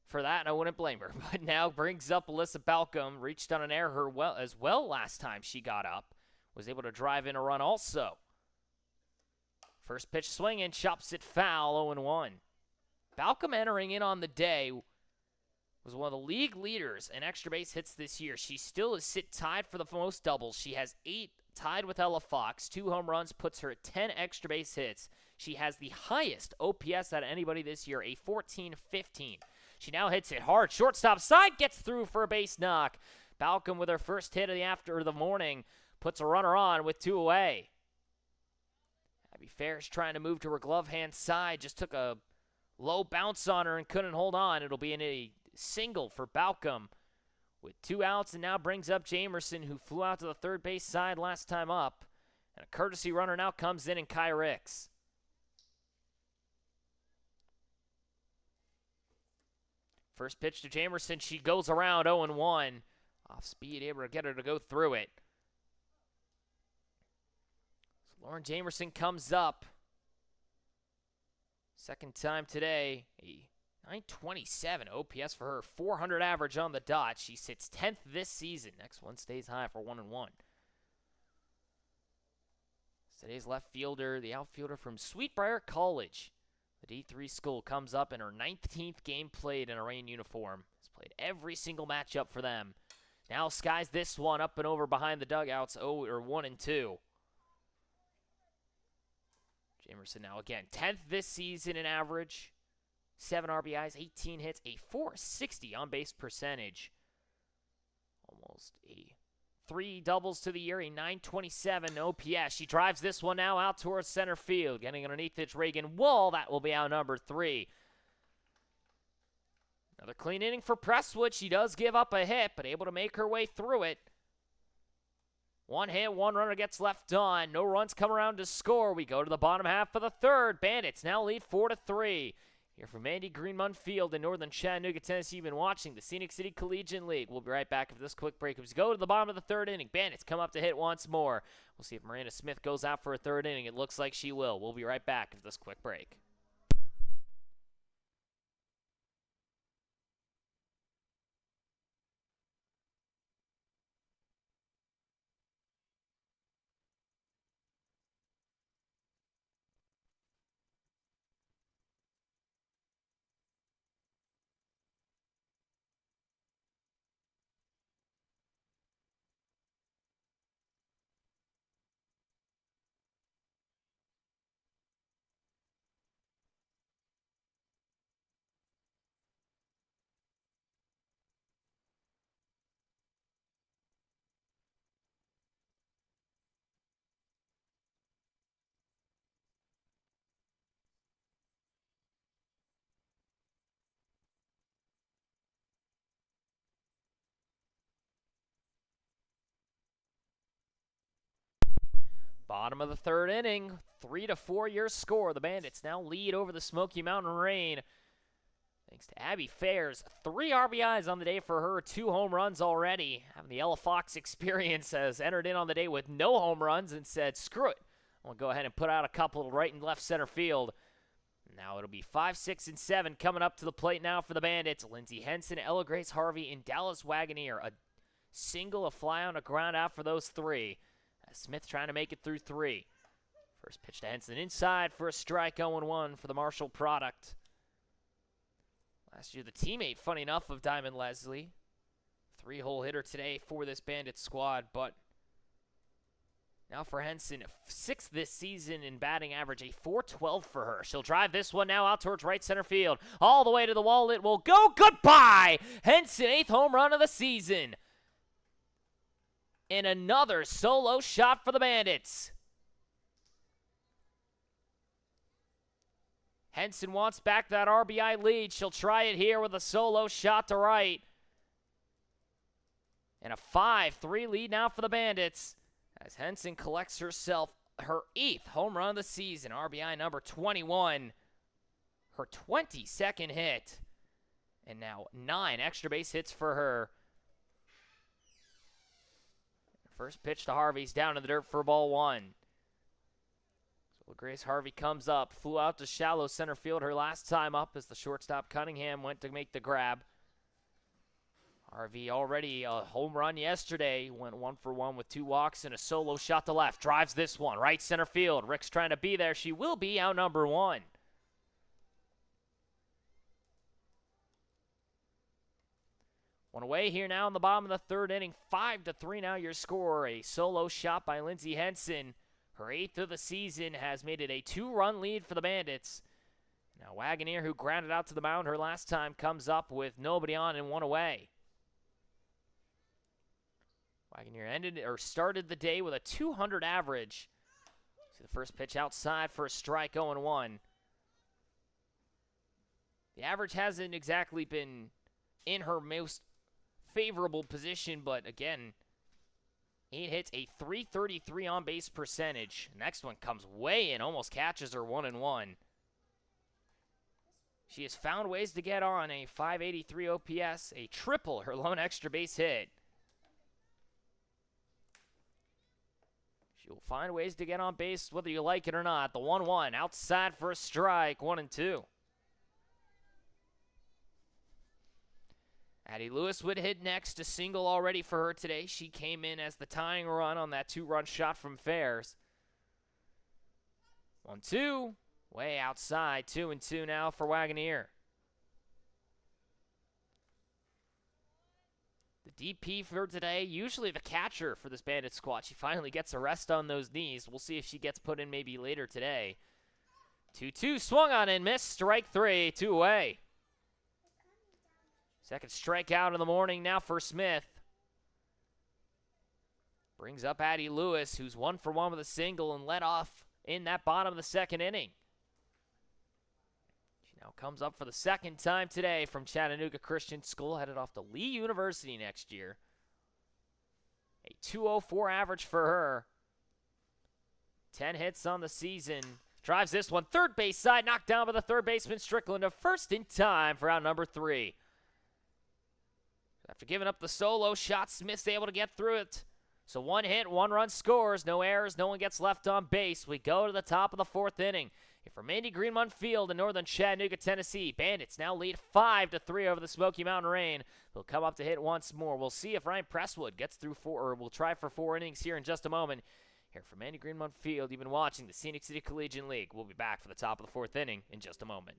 for that, and I wouldn't blame her. But now brings up Alyssa Balcom. Reached on an error as well last time she got up. Was able to drive in a run also. First pitch swinging, chops it foul, 0-1. Balcom entering in on the day was one of the league leaders in extra base hits this year. She still is tied for the most doubles. She has 8, tied with Ella Fox. 2 home runs puts her at 10 extra base hits. She has the highest OPS out of anybody this year, a 14-15. She now hits it hard. Shortstop side, gets through for a base knock. Balcom with her first hit of the morning puts a runner on with 2 away. Abby Ferris trying to move to her glove hand side. Just took a low bounce on her and couldn't hold on. It'll be in a single for Balcom with 2 outs, and now brings up Jamerson, who flew out to the third base side last time up. And a courtesy runner now comes in Kai Ricks. First pitch to Jamerson. She goes around 0-1. Off speed, able to get her to go through it. So Lauren Jamerson comes up. Second time today. A 927 OPS for her. 400 average on the dot. She sits 10th this season. Next one stays high for 1-1. Today's left fielder, the outfielder from Sweetbriar College. The D3 school comes up in her 19th game played in a Rain uniform. Has played every single matchup for them. Now skies this one up and over behind the dugouts, 1-2. Jamerson now again, 10th this season in average. 7 RBIs, 18 hits, a .460 on-base percentage. Almost a 3 doubles to the year, a .927 OPS. She drives this one now out towards center field. Getting underneath it's Reagan Wall. That will be out number 3. Another clean inning for Presswood. She does give up a hit, but able to make her way through it. 1 hit, 1 runner gets left on. No runs come around to score. We go to the bottom half of the 3rd. Bandits now lead 4-3. Here from Andy Greenmund Field in northern Chattanooga, Tennessee, you've been watching the Scenic City Collegiate League. We'll be right back after this quick break. As we go to the bottom of the 3rd inning, Bandits come up to hit once more. We'll see if Miranda Smith goes out for a 3rd inning. It looks like she will. We'll be right back after this quick break. Bottom of the third inning, 3-4 your score. The Bandits now lead over the Smoky Mountain Rain. Thanks to Abby Fairs, 3 RBIs on the day for her, 2 home runs already. Having the Ella Fox experience, has entered in on the day with no home runs and said, screw it. I'm going to go ahead and put out a couple right and left center field. Now it'll be 5, 6, and 7 coming up to the plate now for the Bandits. Lindsey Henson, Ella Grace Harvey, and Dallas Wagoneer. A single, a fly on a ground out for those 3. Smith trying to make it through 3. First pitch to Henson inside for a strike, 0-1 for the Marshall product. Last year, the teammate, funny enough, of Diamond Leslie. 3-hole hitter today for this Bandit squad, but now for Henson, 6th this season in batting average, a .412 for her. She'll drive this one now out towards right center field. All the way to the wall, it will go. Goodbye! Henson, 8th home run of the season. And another solo shot for the Bandits. Henson wants back that RBI lead. She'll try it here with a solo shot to right. And a 5-3 lead now for the Bandits, as Henson collects herself her 8th home run of the season, RBI number 21, her 22nd hit, and now 9 extra base hits for her. First pitch to Harvey's down to the dirt for ball 1. So Grace Harvey comes up, flew out to shallow center field her last time up as the shortstop Cunningham went to make the grab. Harvey already a home run yesterday, went 1 for 1 with 2 walks and a solo shot to left. Drives this one, right center field. Rick's trying to be there. She will be out number 1. One away here now in the bottom of the third inning. 5-3 now your score. A solo shot by Lindsey Henson. Her 8th of the season has made it a 2-run lead for the Bandits. Now Wagoneer, who grounded out to the mound her last time, comes up with nobody on and 1 away. Wagoneer started the day with a 200 average. See the first pitch outside for a strike, 0-1. The average hasn't exactly been in her most favorable position, but again, 8 hits, a .333 on base percentage. Next one comes way in, almost catches her 1-1. She has found ways to get on, a .583 OPS, a triple, her lone extra base hit. She will find ways to get on base whether you like it or not. The 1-1 outside for a strike, 1-2. Addie Lewis would hit next, a single already for her today. She came in as the tying run on that 2-run shot from Fairs. 1-2, way outside, 2-2 now for Wagoneer. The DP for today, usually the catcher for this Bandit squad. She finally gets a rest on those knees. We'll see if she gets put in maybe later today. 2-2, swung on and missed, strike 3, 2 away. Second strikeout in the morning now for Smith. Brings up Addie Lewis, who's 1 for 1 with a single and led off in that bottom of the second inning. She now comes up for the second time today from Chattanooga Christian School, headed off to Lee University next year. A .204 average for her. 10 hits on the season. Drives this one, third base side, knocked down by the third baseman Strickland, to first in time for out number 3. After giving up the solo shot, Smith's able to get through it. So 1 hit, 1 run scores, no errors, no one gets left on base. We go to the top of the 4th inning. Here from Mandy Greenmont Field in northern Chattanooga, Tennessee, Bandits now lead 5-3 over the Smoky Mountain Rain. They'll come up to hit once more. We'll see if Ryan Presswood gets through 4, or will try for 4 innings here in just a moment. Here from Mandy Greenmont Field, you've been watching the Scenic City Collegiate League. We'll be back for the top of the 4th inning in just a moment.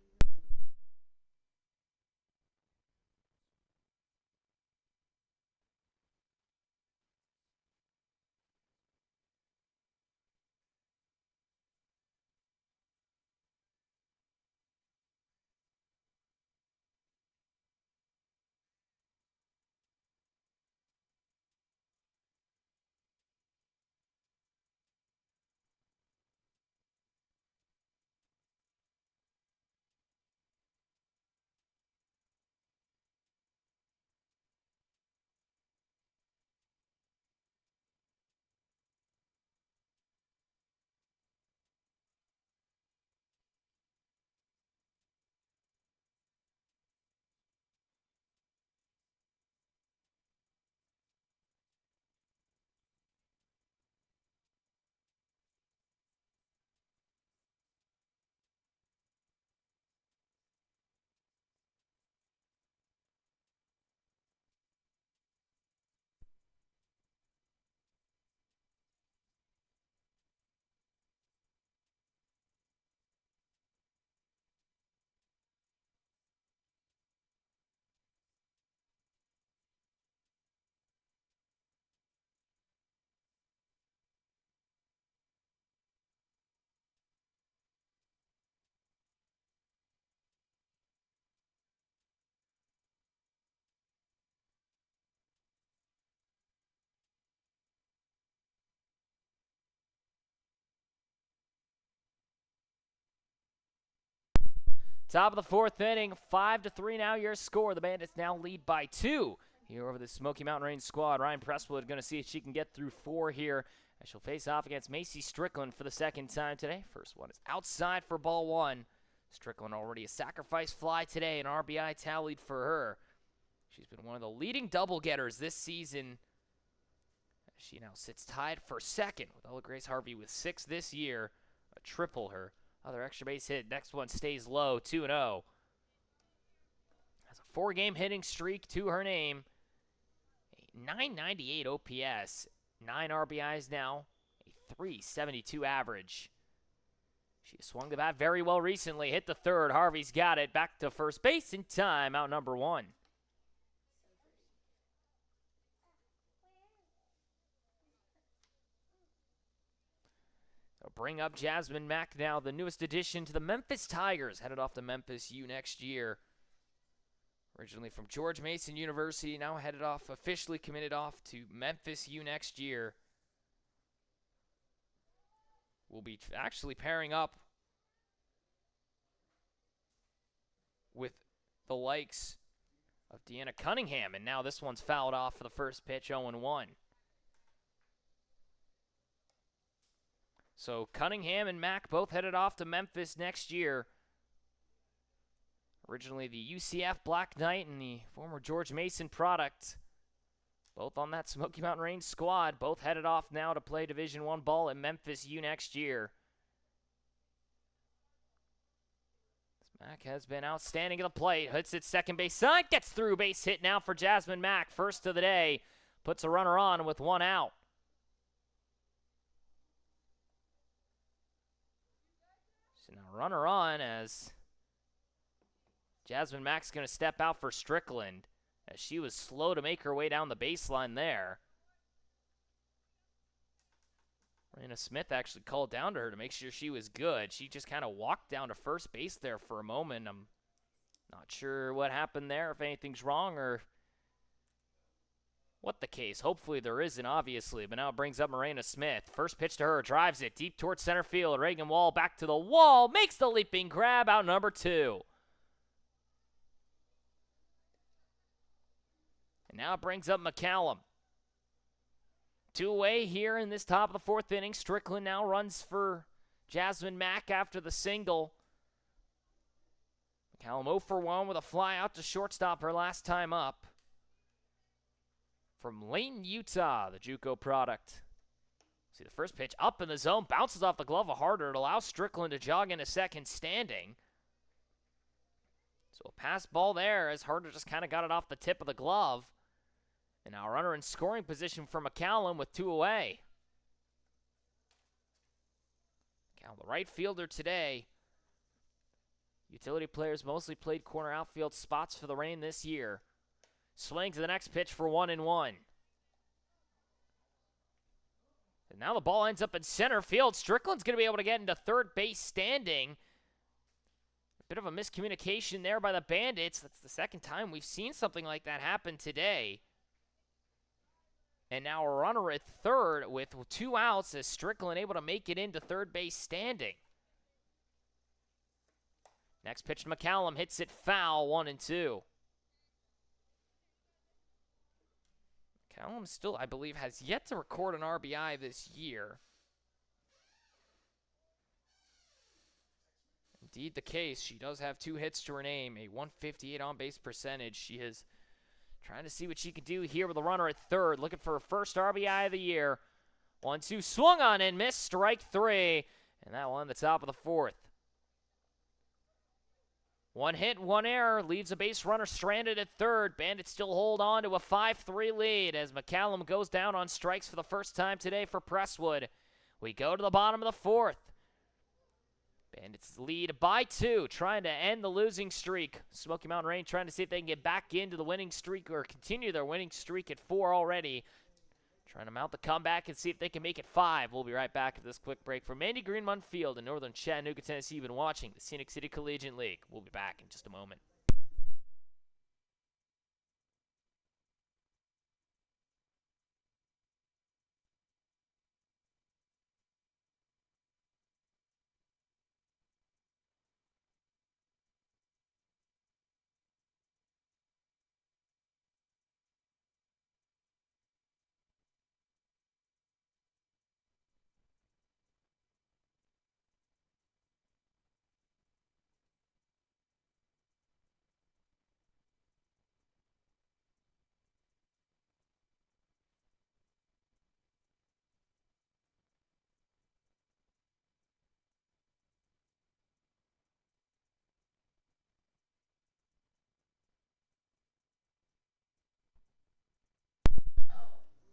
Top of the fourth inning, 5-3 now your score. The Bandits now lead by 2 here over the Smoky Mountain Range squad. Ryan Presswood going to see if she can get through 4 here as she'll face off against Macy Strickland for the second time today. First one is outside for ball 1. Strickland already a sacrifice fly today, an RBI tallied for her. She's been one of the leading double getters this season. She now sits tied for second with Ella Grace Harvey with 6 this year, a triple her. Other extra base hit. Next one stays low, 2-0. Has a 4-game hitting streak to her name. A 998 OPS, 9 RBIs now, a 372 average. She swung the bat very well recently. Hit the third. Harvey's got it. Back to first base in time. Out number 1. They'll bring up Jasmine Mack now, the newest addition to the Memphis Tigers, headed off to Memphis U next year. Originally from George Mason University, now headed off, officially committed off to Memphis U next year. Will be actually pairing up with the likes of Deanna Cunningham, and now this one's fouled off for the first pitch, 0-1. So Cunningham and Mack both headed off to Memphis next year. Originally the UCF Black Knight and the former George Mason product. Both on that Smoky Mountain Range squad. Both headed off now to play Division I ball at Memphis U next year. Mack has been outstanding at the plate. Hits it second base side. Gets through. Base hit now for Jasmine Mack. First of the day. Puts a runner on with 1 out. So now runner on as Jasmine Mack's going to step out for Strickland as she was slow to make her way down the baseline there. Raina Smith actually called down to her to make sure she was good. She just kind of walked down to first base there for a moment. I'm not sure what happened there, if anything's wrong or what the case. Hopefully there isn't, obviously, but now it brings up Raina Smith. First pitch to her, drives it deep towards center field. Reagan Wall back to the wall, makes the leaping grab, out number 2. And now it brings up McCallum. 2 away here in this top of the fourth inning. Strickland now runs for Jasmine Mack after the single. McCallum 0 for 1 with a fly out to shortstop her last time up. From Layton, Utah, the JUCO product. See the first pitch up in the zone, bounces off the glove of Harder. It allows Strickland to jog into second standing. So a pass ball there as Harder just kind of got it off the tip of the glove. And now a runner in scoring position for McCallum with 2 away. McCallum, the right fielder today. Utility players mostly played corner outfield spots for the Reign this year. Swing to the next pitch for 1-1. And now the ball ends up in center field. Strickland's going to be able to get into third base standing. A bit of a miscommunication there by the Bandits. That's the second time we've seen something like that happen today. And now a runner at third with 2 outs as Strickland able to make it into third base standing. Next pitch to McCallum, hits it foul, 1-2. McCallum still, I believe, has yet to record an RBI this year. Indeed the case. She does have 2 hits to her name, a 158 on-base percentage. She is trying to see what she can do here with a runner at third, looking for her first RBI of the year. 1-2, swung on and missed, strike 3, and that one the top of the fourth. 1 hit, 1 error, leaves a base runner stranded at third. Bandits still hold on to a 5-3 lead as McCallum goes down on strikes for the first time today for Presswood. We go to the bottom of the fourth. Bandits lead by 2, trying to end the losing streak. Smoky Mountain Range trying to see if they can get back into the winning streak or continue their winning streak at 4 already. Trying to mount the comeback and see if they can make it 5. We'll be right back after this quick break. From Mandy Greenmont Field in northern Chattanooga, Tennessee, you've been watching the Scenic City Collegiate League. We'll be back in just a moment.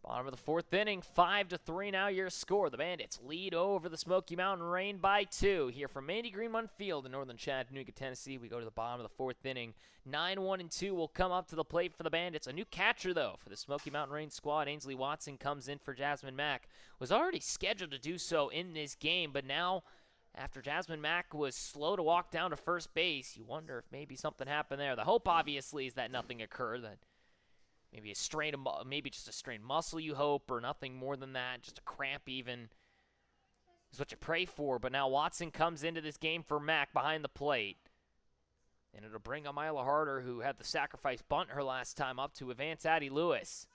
Bottom of the fourth inning, 5-3 now your score. The Bandits lead over the Smoky Mountain Rain by 2. Here from Mandy Greenmont Field in northern Chattanooga, Tennessee, we go to the bottom of the fourth inning. 9-1-2 will come up to the plate for the Bandits. A new catcher, though, for the Smoky Mountain Rain squad. Ainsley Watson comes in for Jasmine Mack. Was already scheduled to do so in this game, but now, after Jasmine Mack was slow to walk down to first base, you wonder if maybe something happened there. The hope, obviously, is that nothing occurred, that maybe maybe just a strained muscle, you hope, or nothing more than that. Just a cramp, even, is what you pray for. But now Watson comes into this game for Mack behind the plate. And it'll bring Amila Harder, who had the sacrifice bunt her last time, up to advance Addie Lewis.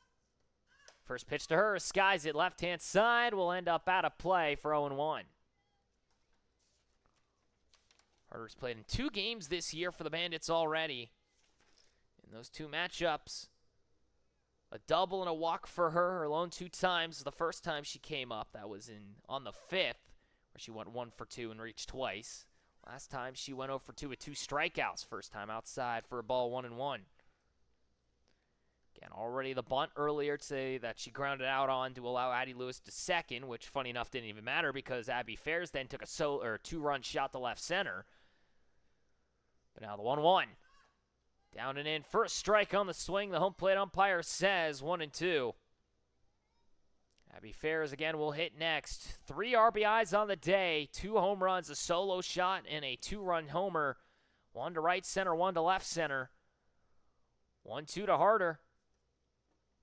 First pitch to her, skies it left-hand side, will end up out of play for 0-1. Harder's played in 2 games this year for the Bandits already. In those 2 matchups, a double and a walk for her alone 2 times. The first time she came up, that was on the 5th, where she went 1 for 2 and reached twice. Last time she went 0 for 2 with 2 strikeouts. First time outside for a ball 1-1. Again, already the bunt earlier today that she grounded out on to allow Addie Lewis to second, which funny enough didn't even matter because Abby Fairs then took a 2-run shot to left center. But now the 1-1. Down and in. First strike on the swing. The home plate umpire says 1-2. Abby Fairs again will hit next. 3 RBIs on the day. 2 home runs, a solo shot, and a 2-run homer. 1 to right center, 1 to left center. 1-2 to Harder.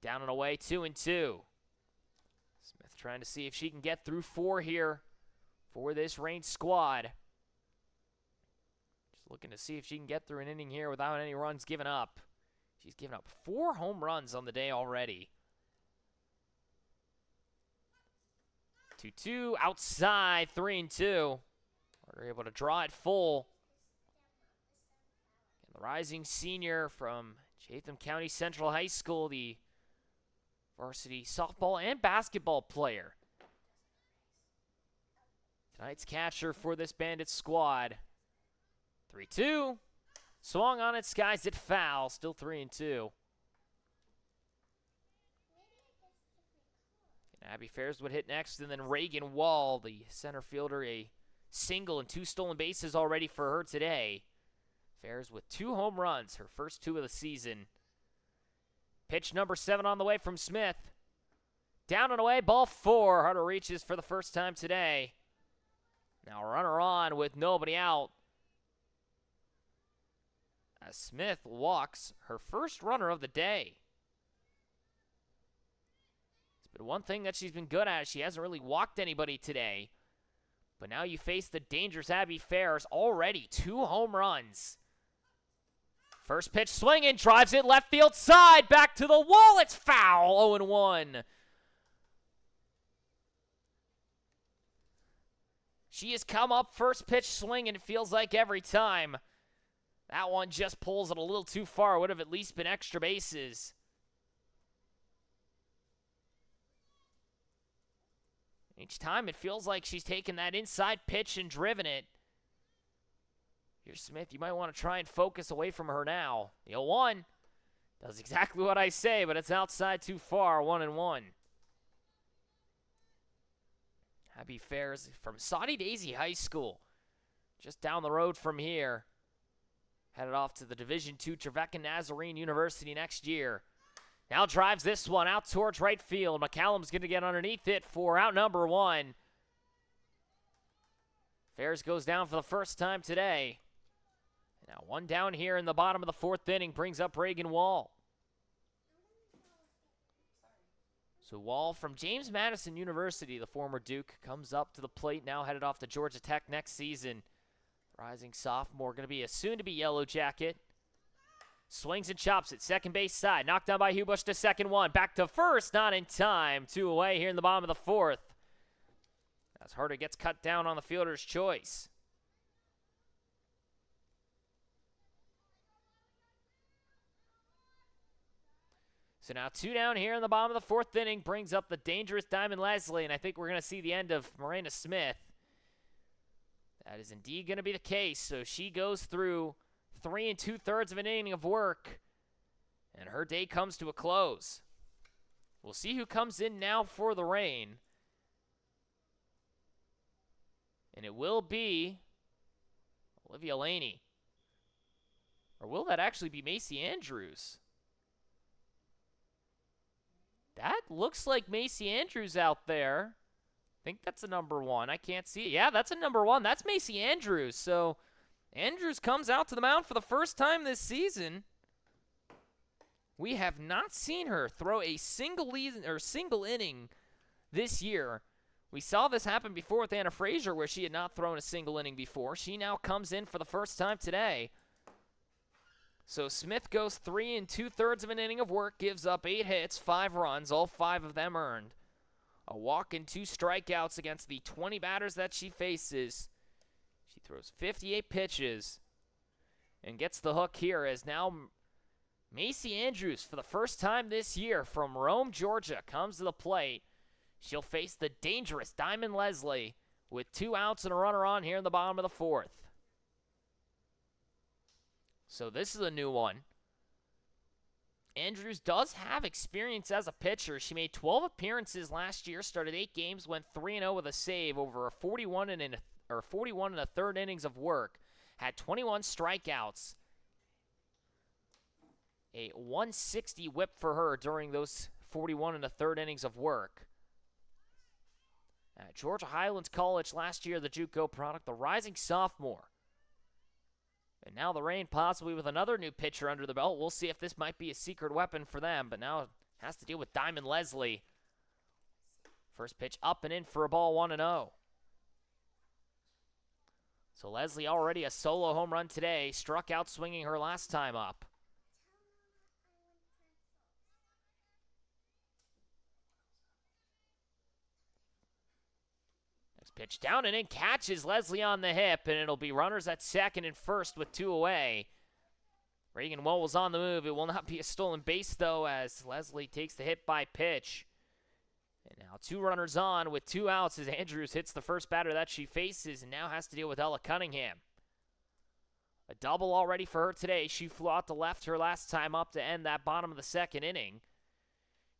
Down and away, 2-2. Smith trying to see if she can get through 4 here for this Rain squad. Looking to see if she can get through an inning here without any runs given up. She's given up 4 home runs on the day already. 2-2, outside, 3-2. We're able to draw it full. And the rising senior from Chatham County Central High School, the varsity softball and basketball player. Tonight's catcher for this Bandits squad. 3-2. Swung on it, skies it foul. Still 3-2. And Abby Fairs would hit next, and then Reagan Wall, the center fielder, a single and 2 stolen bases already for her today. Fairs with 2 home runs, her first 2 of the season. Pitch number 7 on the way from Smith. Down and away, ball 4. Harder reaches for the first time today. Now runner on with nobody out. As Smith walks her first runner of the day. It's been one thing that she's been good at. She hasn't really walked anybody today. But now you face the dangerous Abby Fairs. Already 2 home runs. First pitch swinging, drives it left field side, back to the wall. It's foul, 0-1. She has come up first pitch swinging, it feels like every time. That one just pulls it a little too far. Would have at least been extra bases. Each time it feels like she's taken that inside pitch and driven it. Here's Smith. You might want to try and focus away from her now. The 0-1 does exactly what I say, but it's outside too far. 1-1. Abby Fairs from Saudi Daisy High School. Just down the road from here. Headed off to the Division II Trevecca Nazarene University next year. Now drives this one out towards right field. McCallum's going to get underneath it for out number 1. Fairs goes down for the first time today. Now 1 down here in the bottom of the 4th inning brings up Reagan Wall. So Wall from James Madison University, the former Duke, comes up to the plate, now headed off to Georgia Tech next season. Rising sophomore, going to be a soon-to-be Yellow Jacket. Swings and chops it, second base side. Knocked down by Hubush to second 1. Back to first, not in time. 2 away here in the bottom of the 4th. As Harder gets cut down on the fielder's choice. So now 2 down here in the bottom of the 4th inning brings up the dangerous Diamond Leslie, and I think we're going to see the end of Morena Smith. That is indeed going to be the case. So she goes through 3 2/3 of an inning of work, and her day comes to a close. We'll see who comes in now for the Reign. And it will be Olivia Laney. Or will that actually be Macy Andrews? That looks like Macy Andrews out there. I think that's a number 1. I can't see it. Yeah, that's a number 1. That's Macy Andrews. So Andrews comes out to the mound for the first time this season. We have not seen her throw a single inning this year. We saw this happen before with Anna Frazier, where she had not thrown a single inning before. She now comes in for the first time today. So Smith goes 3 2/3 of an inning of work, gives up 8 hits, 5 runs, all 5 of them earned. A walk and 2 strikeouts against the 20 batters that she faces. She throws 58 pitches and gets the hook here as now Macy Andrews, for the first time this year from Rome, Georgia, comes to the plate. She'll face the dangerous Diamond Leslie with 2 outs and a runner on here in the bottom of the 4th. So this is a new one. Andrews does have experience as a pitcher. She made 12 appearances last year, started 8 games, went 3-0 with a save over a 41 and a third innings of work. Had 21 strikeouts. A 160 whip for her during those 41 and a third innings of work. At Georgia Highlands College last year, the JUCO product, the rising sophomore. And now the Reign possibly with another new pitcher under the belt. We'll see if this might be a secret weapon for them, but now it has to deal with Diamond Leslie. First pitch up and in for a ball, 1-0. So Leslie already a solo home run today, struck out swinging her last time up. Pitch down and in, catches Leslie on the hip, and it'll be runners at second and first with 2 away. Reagan Wowell's on the move. It will not be a stolen base, though, as Leslie takes the hit by pitch. And now 2 runners on with 2 outs as Andrews hits the first batter that she faces and now has to deal with Ella Cunningham. A double already for her today. She flew out to left her last time up to end that bottom of the 2nd inning.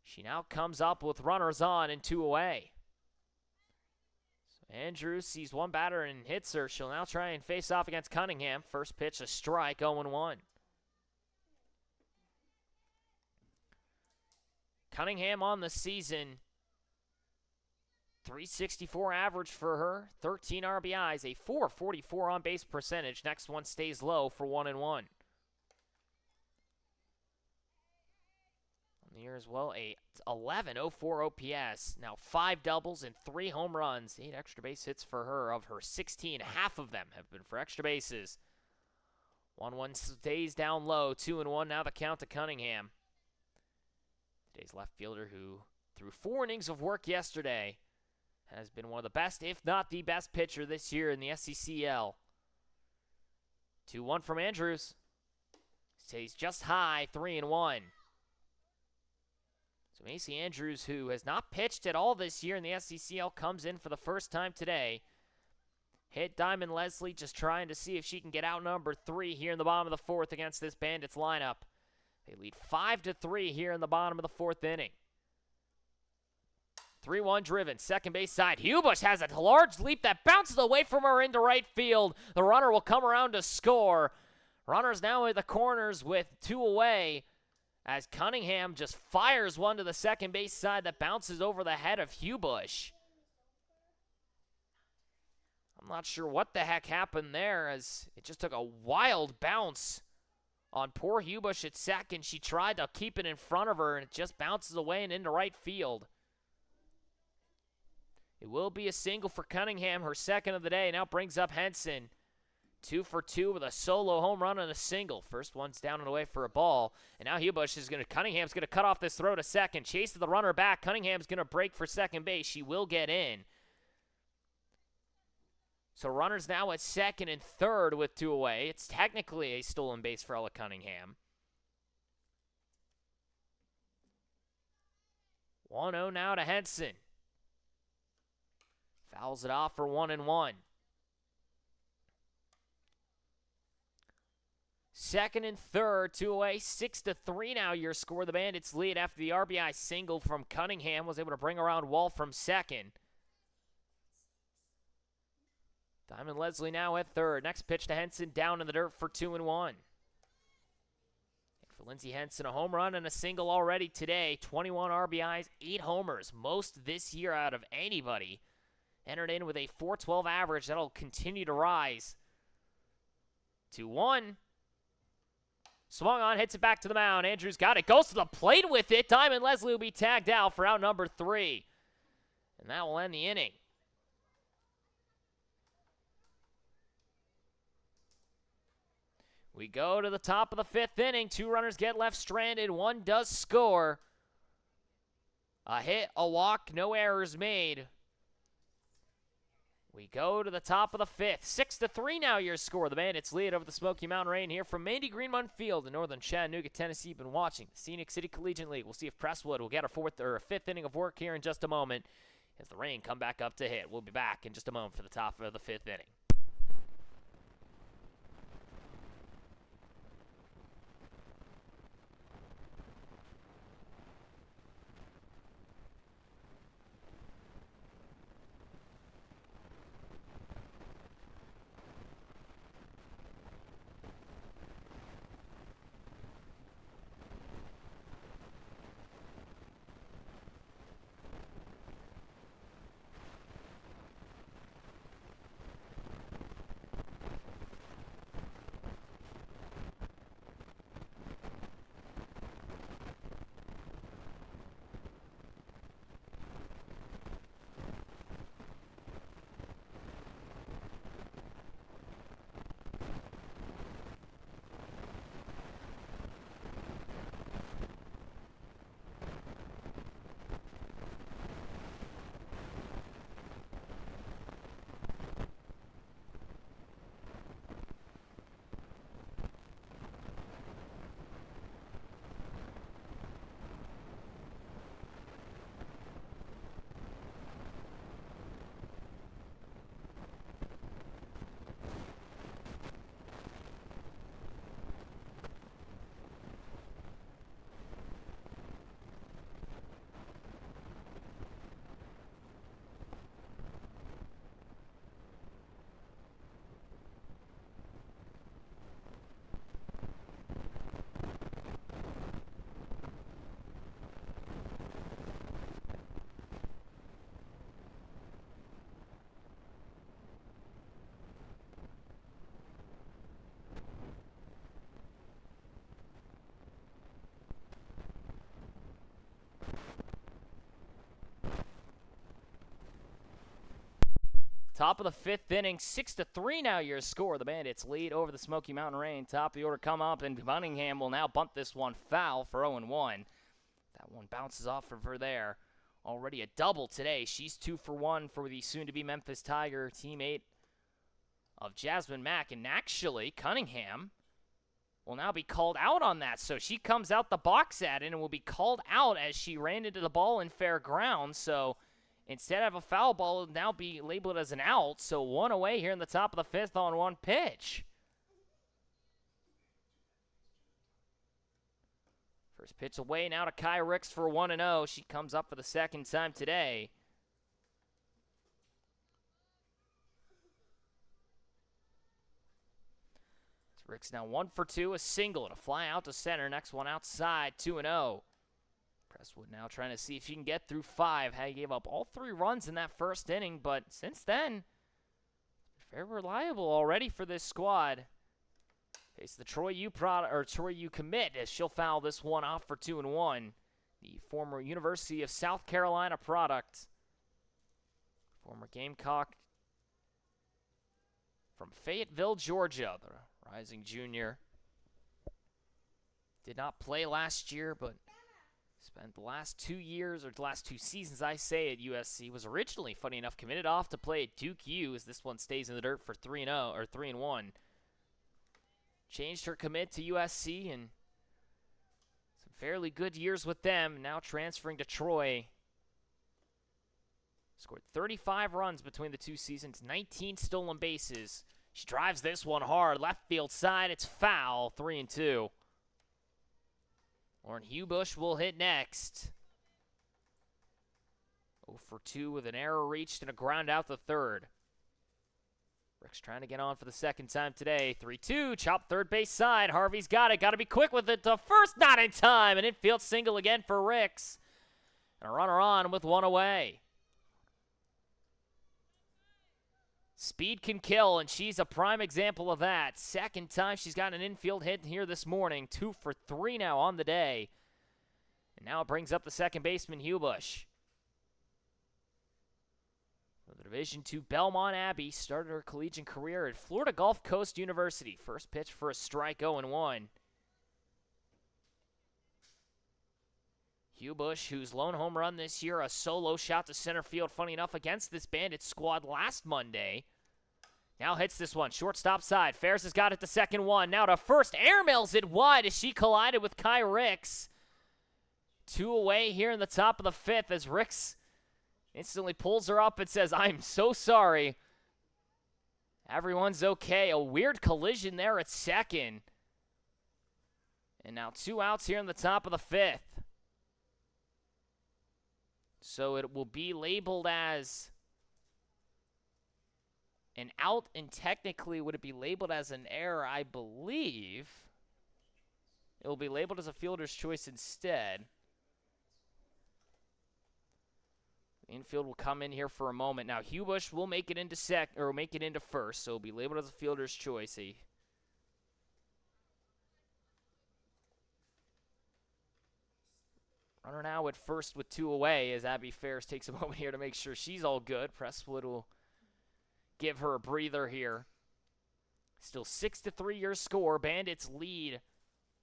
She now comes up with runners on and 2 away. Andrews sees one batter and hits her. She'll now try and face off against Cunningham. First pitch, a strike, 0-1. Cunningham on the season, .364 average for her, 13 RBIs, a .444 on-base percentage. Next one stays low for 1-1. On the year as well, a 11.04 OPS. Now 5 doubles and 3 home runs. 8 extra base hits for her. Of her 16, half of them have been for extra bases. 1-1 stays down low. 2-1 now the count to Cunningham. Today's left fielder who threw 4 innings of work yesterday has been one of the best, if not the best pitcher this year in the SCCL. 2-1 from Andrews. Stays just high, 3-1. So Macy Andrews, who has not pitched at all this year in the SCCL, comes in for the first time today. Hit Diamond Leslie, just trying to see if she can get out number 3 here in the bottom of the 4th against this Bandits lineup. They lead 5-3 here in the bottom of the 4th inning. 3-1 driven, second base side. Hubush has a large leap that bounces away from her into right field. The runner will come around to score. Runners now at the corners with 2 away as Cunningham just fires one to the second base side that bounces over the head of Hubush. I'm not sure what the heck happened there, as it just took a wild bounce on poor Hubush at second. She tried to keep it in front of her, and it just bounces away and into right field. It will be a single for Cunningham, her second of the day. Now brings up Henson. 2 for 2 with a solo home run and a single. First one's down and away for a ball. And now Cunningham's going to cut off this throw to second. Chases the runner back. Cunningham's going to break for second base. She will get in. So runners now at second and third with 2 away. It's technically a stolen base for Ella Cunningham. 1-0 now to Henson. Fouls it off for 1-1. second and third, 2 away, 6-3 now your score. The Bandits lead after the RBI single from Cunningham was able to bring around Wall from second. Diamond Leslie now at third. Next pitch to Henson, down in the dirt for 2-1. For Lindsey Henson, a home run and a single already today. 21 RBIs, 8 homers, most this year out of anybody. Entered in with a .412 average. That'll continue to rise. 2-1. Swung on, hits it back to the mound. Andrews got it, goes to the plate with it. Diamond Leslie will be tagged out for out number 3. And that will end the inning. We go to the top of the 5th inning. 2 runners get left stranded. 1 does score. A hit, a walk, no errors made. We go to the top of the 5th. 6-3 now your score. The Bandits lead over the Smoky Mountain Rain here from Mandy Greenmont Field in northern Chattanooga, Tennessee. You've been watching the Scenic City Collegiate League. We'll see if Presswood will get a 4th or a 5th inning of work here in just a moment as the Rain come back up to hit. We'll be back in just a moment for the top of the 5th inning. Top of the 5th inning, 6-3 now your score. The Bandits lead over the Smoky Mountain Rain. Top of the order come up, and Cunningham will now bunt this one foul for 0-1. That one bounces off of her there. Already a double today. She's 2 for 1 for the soon-to-be Memphis Tiger teammate of Jasmine Mack. And actually, Cunningham will now be called out on that. So she comes out the box at it and will be called out as she ran into the ball in fair ground. So instead of a foul ball, it will now be labeled as an out. So 1 away here in the top of the 5th on 1 pitch. First pitch away now to Kai Ricks for 1-0. She comes up for the 2nd time today. Ricks now 1 for 2, a single and a fly out to center. Next one outside, 2-0. Presswood now trying to see if she can get through 5. He gave up all 3 runs in that first inning, but since then, very reliable already for this squad. Face the Troy U commit as she'll foul this one off for 2-1. The former University of South Carolina product. Former Gamecock from Fayetteville, Georgia, the rising junior. Did not play last year, but spent the last 2 years, or the last 2 seasons, I say, at USC. Was originally, funny enough, committed off to play at Duke U, as this one stays in the dirt for 3-0 or 3-1. Changed her commit to USC and some fairly good years with them. Now transferring to Troy. Scored 35 runs between the 2 seasons, 19 stolen bases. She drives this one hard. Left field side. It's foul. 3-2. Lauren Hubush will hit next. 0 for 2 with an error reached and a ground out the third. Rick's trying to get on for the second time today. 3-2, chop third base side. Harvey's got it. Got to be quick with it. To first, not in time. An infield single again for Ricks. And a runner on with one away. Speed can kill, and she's a prime example of that. Second time she's got an infield hit here this morning. 2 for 3 now on the day. And now it brings up the second baseman, Hubush. The Division II Belmont Abbey started her collegiate career at Florida Gulf Coast University. First pitch for a strike, 0-1. Hubush, whose lone home run this year, a solo shot to center field, funny enough, against this Bandits squad last Monday. Now hits this one, shortstop side. Ferris has got it to second one. Now to first, airmails it wide as she collided with Kai Ricks. 2 away here in the top of the fifth as Ricks instantly pulls her up and says, "I'm so sorry. Everyone's okay." A weird collision there at second. And now 2 outs here in the top of the fifth. So it will be labeled as an out, and technically would it be labeled as an error? I believe it will be labeled as a fielder's choice instead. Infield will come in here for a moment. Now Hubush will make it into first, so it'll be labeled as a fielder's choice. Runner now at first with 2 away as Abby Ferris takes a moment here to make sure she's all good. Presswood will give her a breather here. Still 6-3 your score. Bandits lead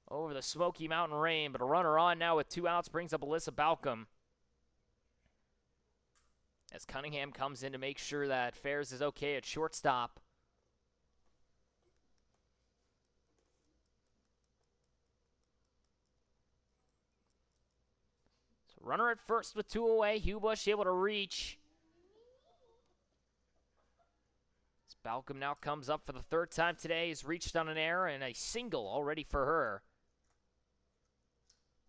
over the Smoky Mountain Rain, but a runner on now with 2 outs brings up Alyssa Balcom. As Cunningham comes in to make sure that Ferris is okay at shortstop. So runner at first with 2 away. Hubush able to reach. As Balcom now comes up for the third time today. He's reached on an error and a single already for her.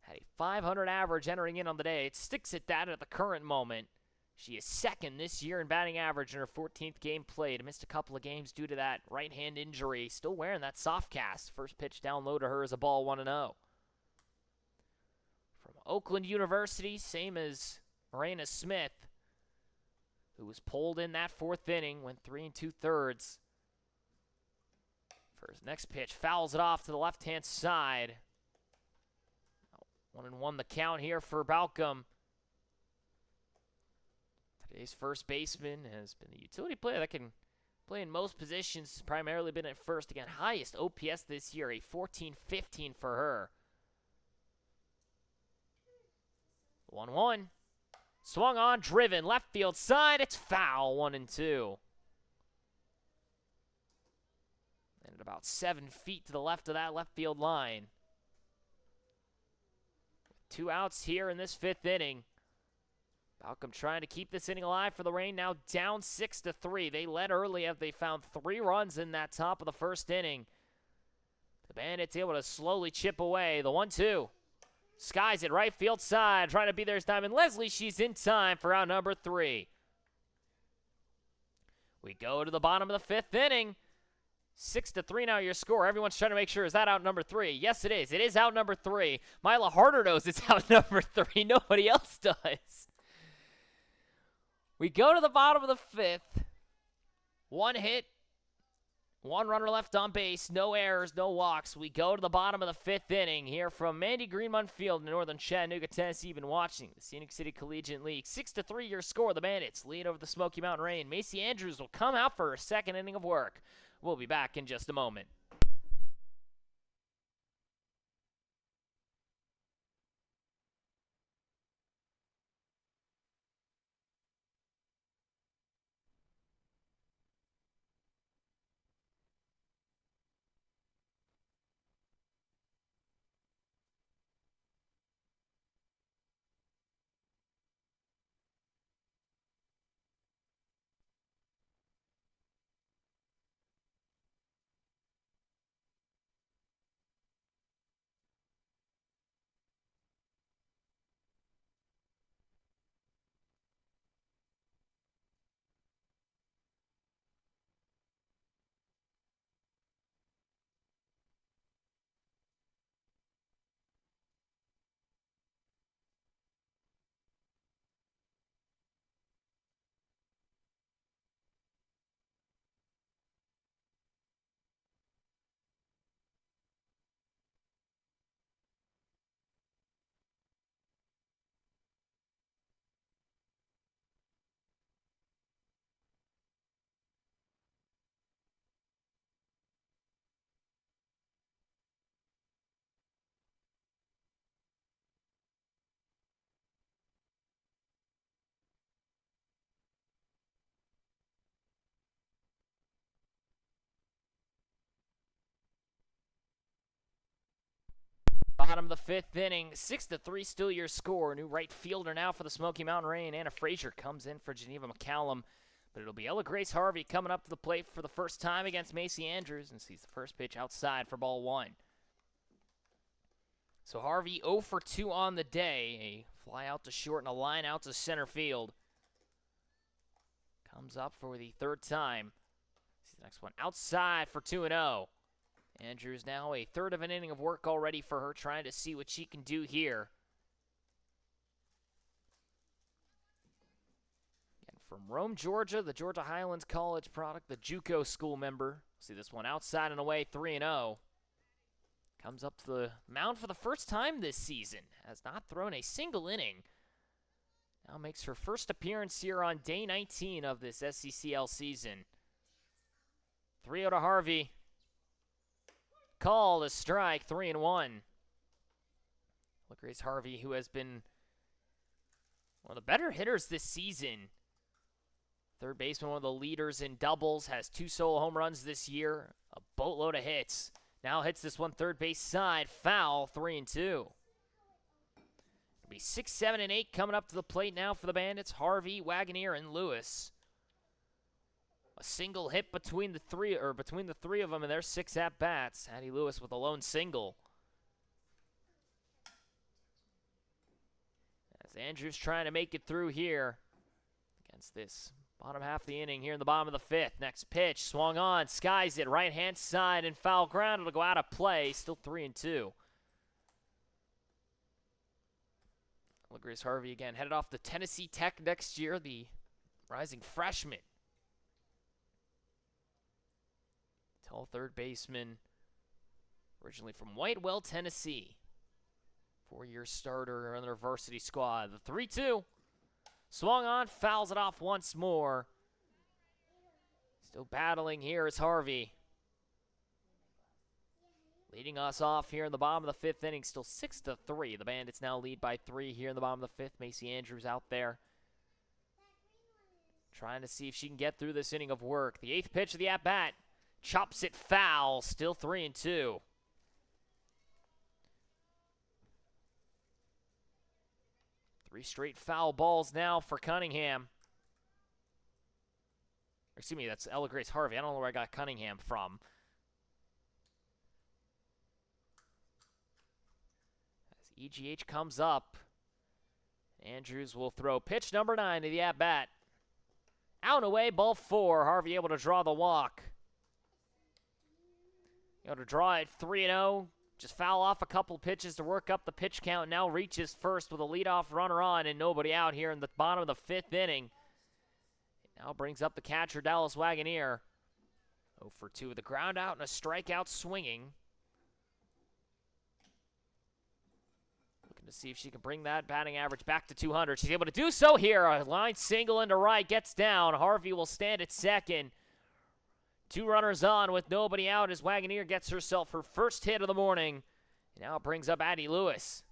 Had a 500 average entering in on the day. It sticks at that at the current moment. She is second this year in batting average in her 14th game played. Missed a couple of games due to that right hand injury. Still wearing that soft cast. First pitch down low to her is a ball, 1-0. From Oakland University, same as Marina Smith, who was pulled in that 4th inning, went 3 2/3. For his next pitch, fouls it off to the left-hand side. 1-1 the count here for Balcom. Today's first baseman has been a utility player that can play in most positions. Primarily been at first. Again, highest OPS this year, a 14-15 for her. 1-1. Swung on, driven, left field side. It's foul, 1-2. And at about 7 feet to the left of that left field line. 2 outs here in this 5th inning. Balcom trying to keep this inning alive for the Rain, now down 6-3. They led early as they found 3 runs in that top of the 1st inning. The Bandits able to slowly chip away. The 1-2. Skies it right field side. Trying to be there is Diamond Leslie. She's in time for out number 3. We go to the bottom of the 5th inning. 6-3 now your score. Everyone's trying to make sure, is that out number 3? Yes, it is. It is out number 3. Mila Harder knows it's out number 3. Nobody else does. We go to the bottom of the 5th. 1 hit, 1 runner left on base, no errors, no walks. We go to the bottom of the 5th inning here from Mandy Greenmont Field in northern Chattanooga, Tennessee. You've been watching the Scenic City Collegiate League. 6-3 your score. The Bandits lead over the Smoky Mountain Rain. Macy Andrews will come out for her 2nd inning of work. We'll be back in just a moment. Bottom of the fifth inning, 6-3 still your score. New right fielder now for the Smoky Mountain Rain. Anna Frazier comes in for Geneva McCallum. But it'll be Ella Grace Harvey coming up to the plate for the first time against Macy Andrews, and sees the first pitch outside for ball one. So Harvey 0 for 2 on the day. A fly out to short and a line out to center field. Comes up for the third time. See the next one outside for 2-0. Andrews now a third of an inning of work already for her, trying to see what she can do here. From Rome, Georgia, the Georgia Highlands College product, the JUCO school member. See this one outside and away, 3-0. Comes up to the mound for the first time this season. Has not thrown a single inning. Now makes her first appearance here on day 19 of this SCCL season. 3-0 to Harvey. Called a strike, 3-1. Look, Grace Harvey, who has been one of the better hitters this season. Third baseman, one of the leaders in doubles, has 2 solo home runs this year, a boatload of hits. Now hits this one third base side, foul, 3-2. It'll be 6, 7, and 8 coming up to the plate now for the Bandits. Harvey, Wagoneer, and Lewis. A single hit between the three of them in their 6 at-bats. Addie Lewis with a lone single. As Andrews trying to make it through here against this bottom half of the inning here in the bottom of the fifth. Next pitch, swung on, skies it, right-hand side, and foul ground. It'll go out of play, still 3-2. Grace Harvey again, headed off to Tennessee Tech next year, the rising freshman. Tall third baseman, originally from Whitewell, Tennessee. 4-year starter on their varsity squad. The 3-2. Swung on, fouls it off once more. Still battling here is Harvey. Leading us off here in the bottom of the fifth inning, still 6-3. The Bandits now lead by 3 here in the bottom of the fifth. Macy Andrews out there trying to see if she can get through this inning of work. The 8th pitch of the at-bat. Chops it foul, still 3-2. Three straight foul balls now for Cunningham. Excuse me, that's Ella Grace Harvey. I don't know where I got Cunningham from. As EGH comes up, Andrews will throw pitch number 9 to the at-bat. Out and away, ball 4. Harvey able to draw the walk. Able to draw it 3-0. Just foul off a couple pitches to work up the pitch count. Now reaches first with a leadoff runner on and nobody out here in the bottom of the fifth inning. Now brings up the catcher, Dallas Wagoneer. 0 for 2 with a ground out and a strikeout swinging. Looking to see if she can bring that batting average back to 200. She's able to do so here. A line single into right, gets down. Harvey will stand at second. 2 runners on with nobody out as Wagoneer gets herself her first hit of the morning. Now it brings up Addie Lewis.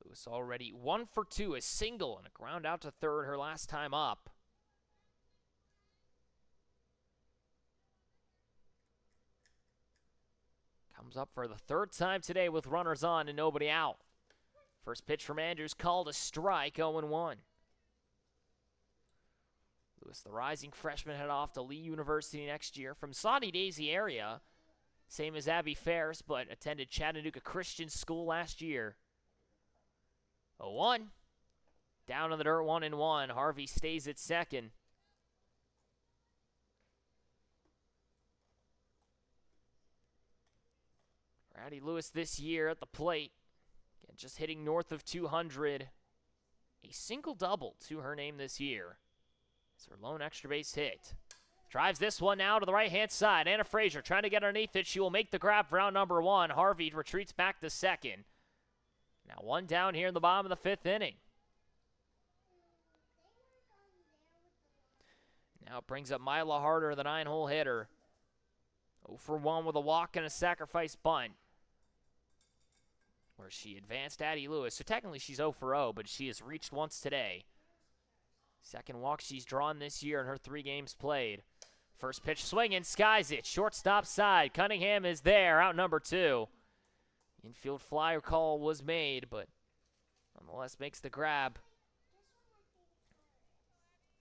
Lewis already 1 for 2, a single and a ground out to third her last time up. Comes up for the 3rd time today with runners on and nobody out. First pitch from Andrews called a strike, 0-1. Lewis, the rising freshman, head off to Lee University next year from Saudi Daisy area. Same as Abby Ferris, but attended Chattanooga Christian School last year. 0-1. Down in the dirt, 1-1. Harvey stays at second. Addie Lewis this year at the plate. Again, just hitting north of 200. A single double to her name this year. It's her lone extra base hit. Drives this one now to the right-hand side. Anna Frazier trying to get underneath it. She will make the grab for round number 1. Harvey retreats back to second. Now 1 down here in the bottom of the 5th inning. Now it brings up Mila Harder, the 9-hole hitter. 0 for 1 with a walk and a sacrifice bunt, where she advanced Addie Lewis. So technically she's 0 for 0, but she has reached once today. Second walk she's drawn this year in her 3 games played. First pitch swinging, skies it. Shortstop side. Cunningham is there, out number 2. Infield flyer call was made, but nonetheless makes the grab.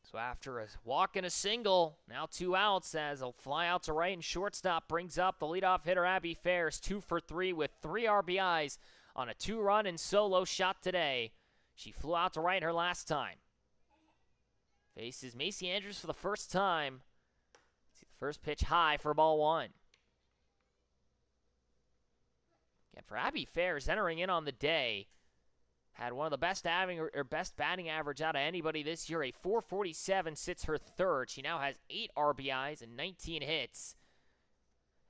So after a walk and a single, now 2 outs as a fly out to right and shortstop brings up the leadoff hitter Abby Fairs, 2 for 3 with 3 RBIs on a 2-run and solo shot today. She flew out to right her last time. Faces Macy Andrews for the first time. See the first pitch high for ball 1. Again, for Abby Fairs entering in on the day, had one of the best batting average out of anybody this year. A .447 sits her third. She now has 8 RBIs and 19 hits.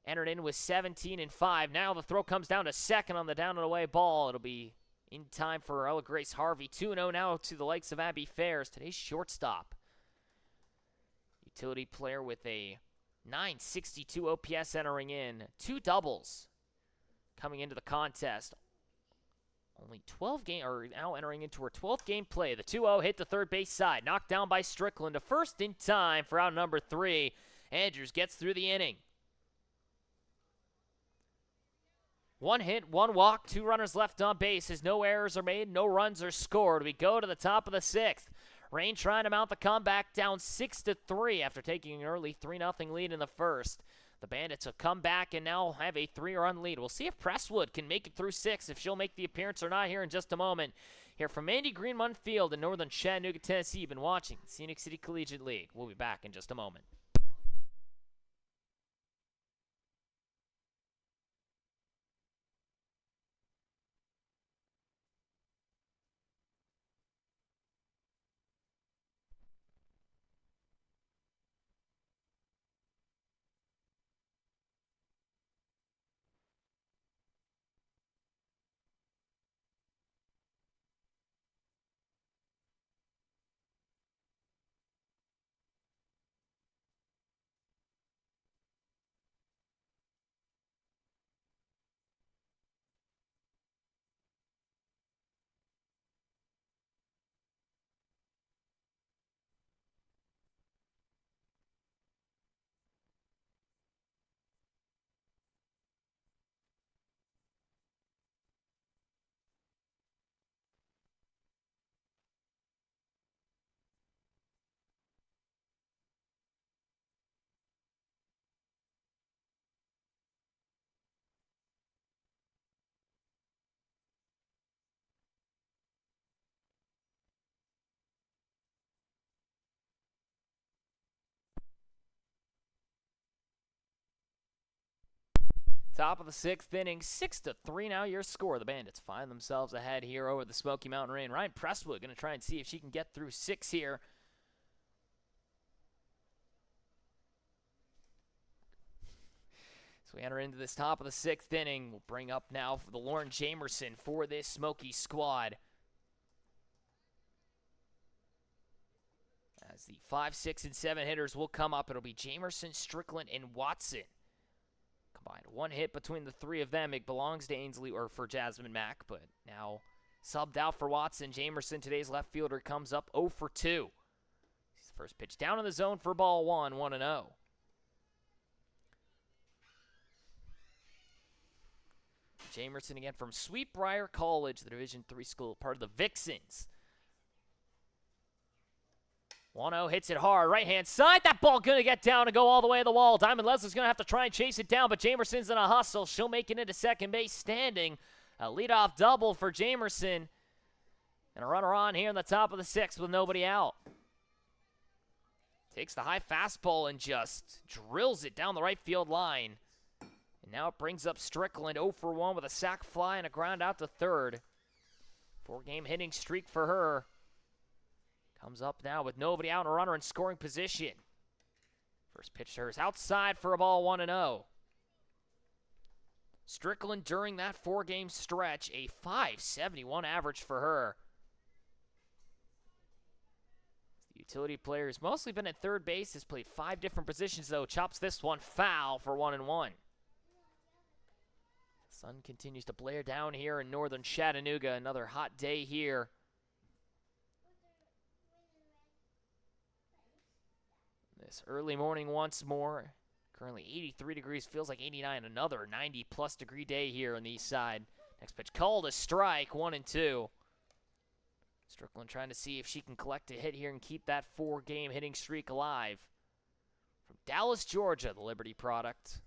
Entered in with 17 and 5. Now the throw comes down to second on the down and away ball. It'll be in time for Ella Grace Harvey. 2-0 now to the likes of Abby Fairs. Today's shortstop. Utility player with a .962 OPS entering in. 2 doubles coming into the contest. Only 12 game, or now entering into her 12th game play. The 2-0 hit the third base side. Knocked down by Strickland to first in time for out number 3. Andrews gets through the inning. 1 hit, 1 walk, 2 runners left on base as no errors are made, no runs are scored. We go to the top of the 6th. Reign trying to mount the comeback, down 6-3 after taking an early 3-0 lead in the first. The Bandits have come back and now have a 3-run lead. We'll see if Presswood can make it through 6, if she'll make the appearance or not here in just a moment. Here from Andy Greenmont Field in northern Chattanooga, Tennessee, you've been watching the Scenic City Collegiate League. We'll be back in just a moment. Top of the 6th inning, 6-3 now your score. The Bandits find themselves ahead here over the Smoky Mountain Reign. Ryan Presswood going to try and see if she can get through 6 here. So we enter into this top of the 6th inning. We'll bring up now for the Lauren Jamerson for this Smoky squad. As the 5, 6, and 7 hitters will come up, it'll be Jamerson, Strickland, and Watson. Combined 1 hit between the 3 of them. It belongs to Ainsley, or for Jasmine Mack, but now subbed out for Watson. Jamerson, today's left fielder, comes up 0 for 2. His first pitch down in the zone for ball 1, 1-0. Jamerson again from Sweetbriar College, the Division III school, part of the Vixens. 1-0 hits it hard, right-hand side. That ball going to get down and go all the way to the wall. Diamond Leslie's going to have to try and chase it down, but Jamerson's in a hustle. She'll make it into second base standing. A leadoff double for Jamerson. And a runner on here in the top of the 6th with nobody out. Takes the high fastball and just drills it down the right field line. And now it brings up Strickland 0 for 1 with a sac fly and a ground out to third. 4-game hitting streak for her. Comes up now with nobody out and a runner in scoring position. First pitch to her is outside for a ball 1-0. Strickland during that 4-game stretch, a .571 average for her. The utility player has mostly been at third base, has played 5 different positions though. Chops this one foul for 1-1. Sun continues to blare down here in northern Chattanooga. Another hot day here. This early morning once more. Currently 83 degrees, feels like 89. Another 90-plus degree day here on the east side. Next pitch called a strike, 1-2. Strickland trying to see if she can collect a hit here and keep that 4-game hitting streak alive. From Dallas, Georgia, the Liberty product.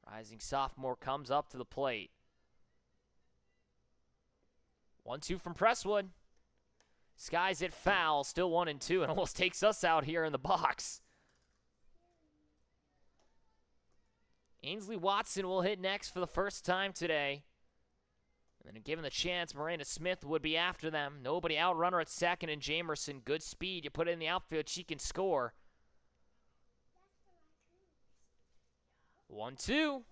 Rising sophomore comes up to the plate. 1-2 from Presswood. Skies it foul, still 1-2, and almost takes us out here in the box. Ainsley Watson will hit next for the first time today. And then given the chance, Miranda Smith would be after them. Nobody out, runner at second, and Jamerson, good speed. You put it in the outfield, she can score. 1-2.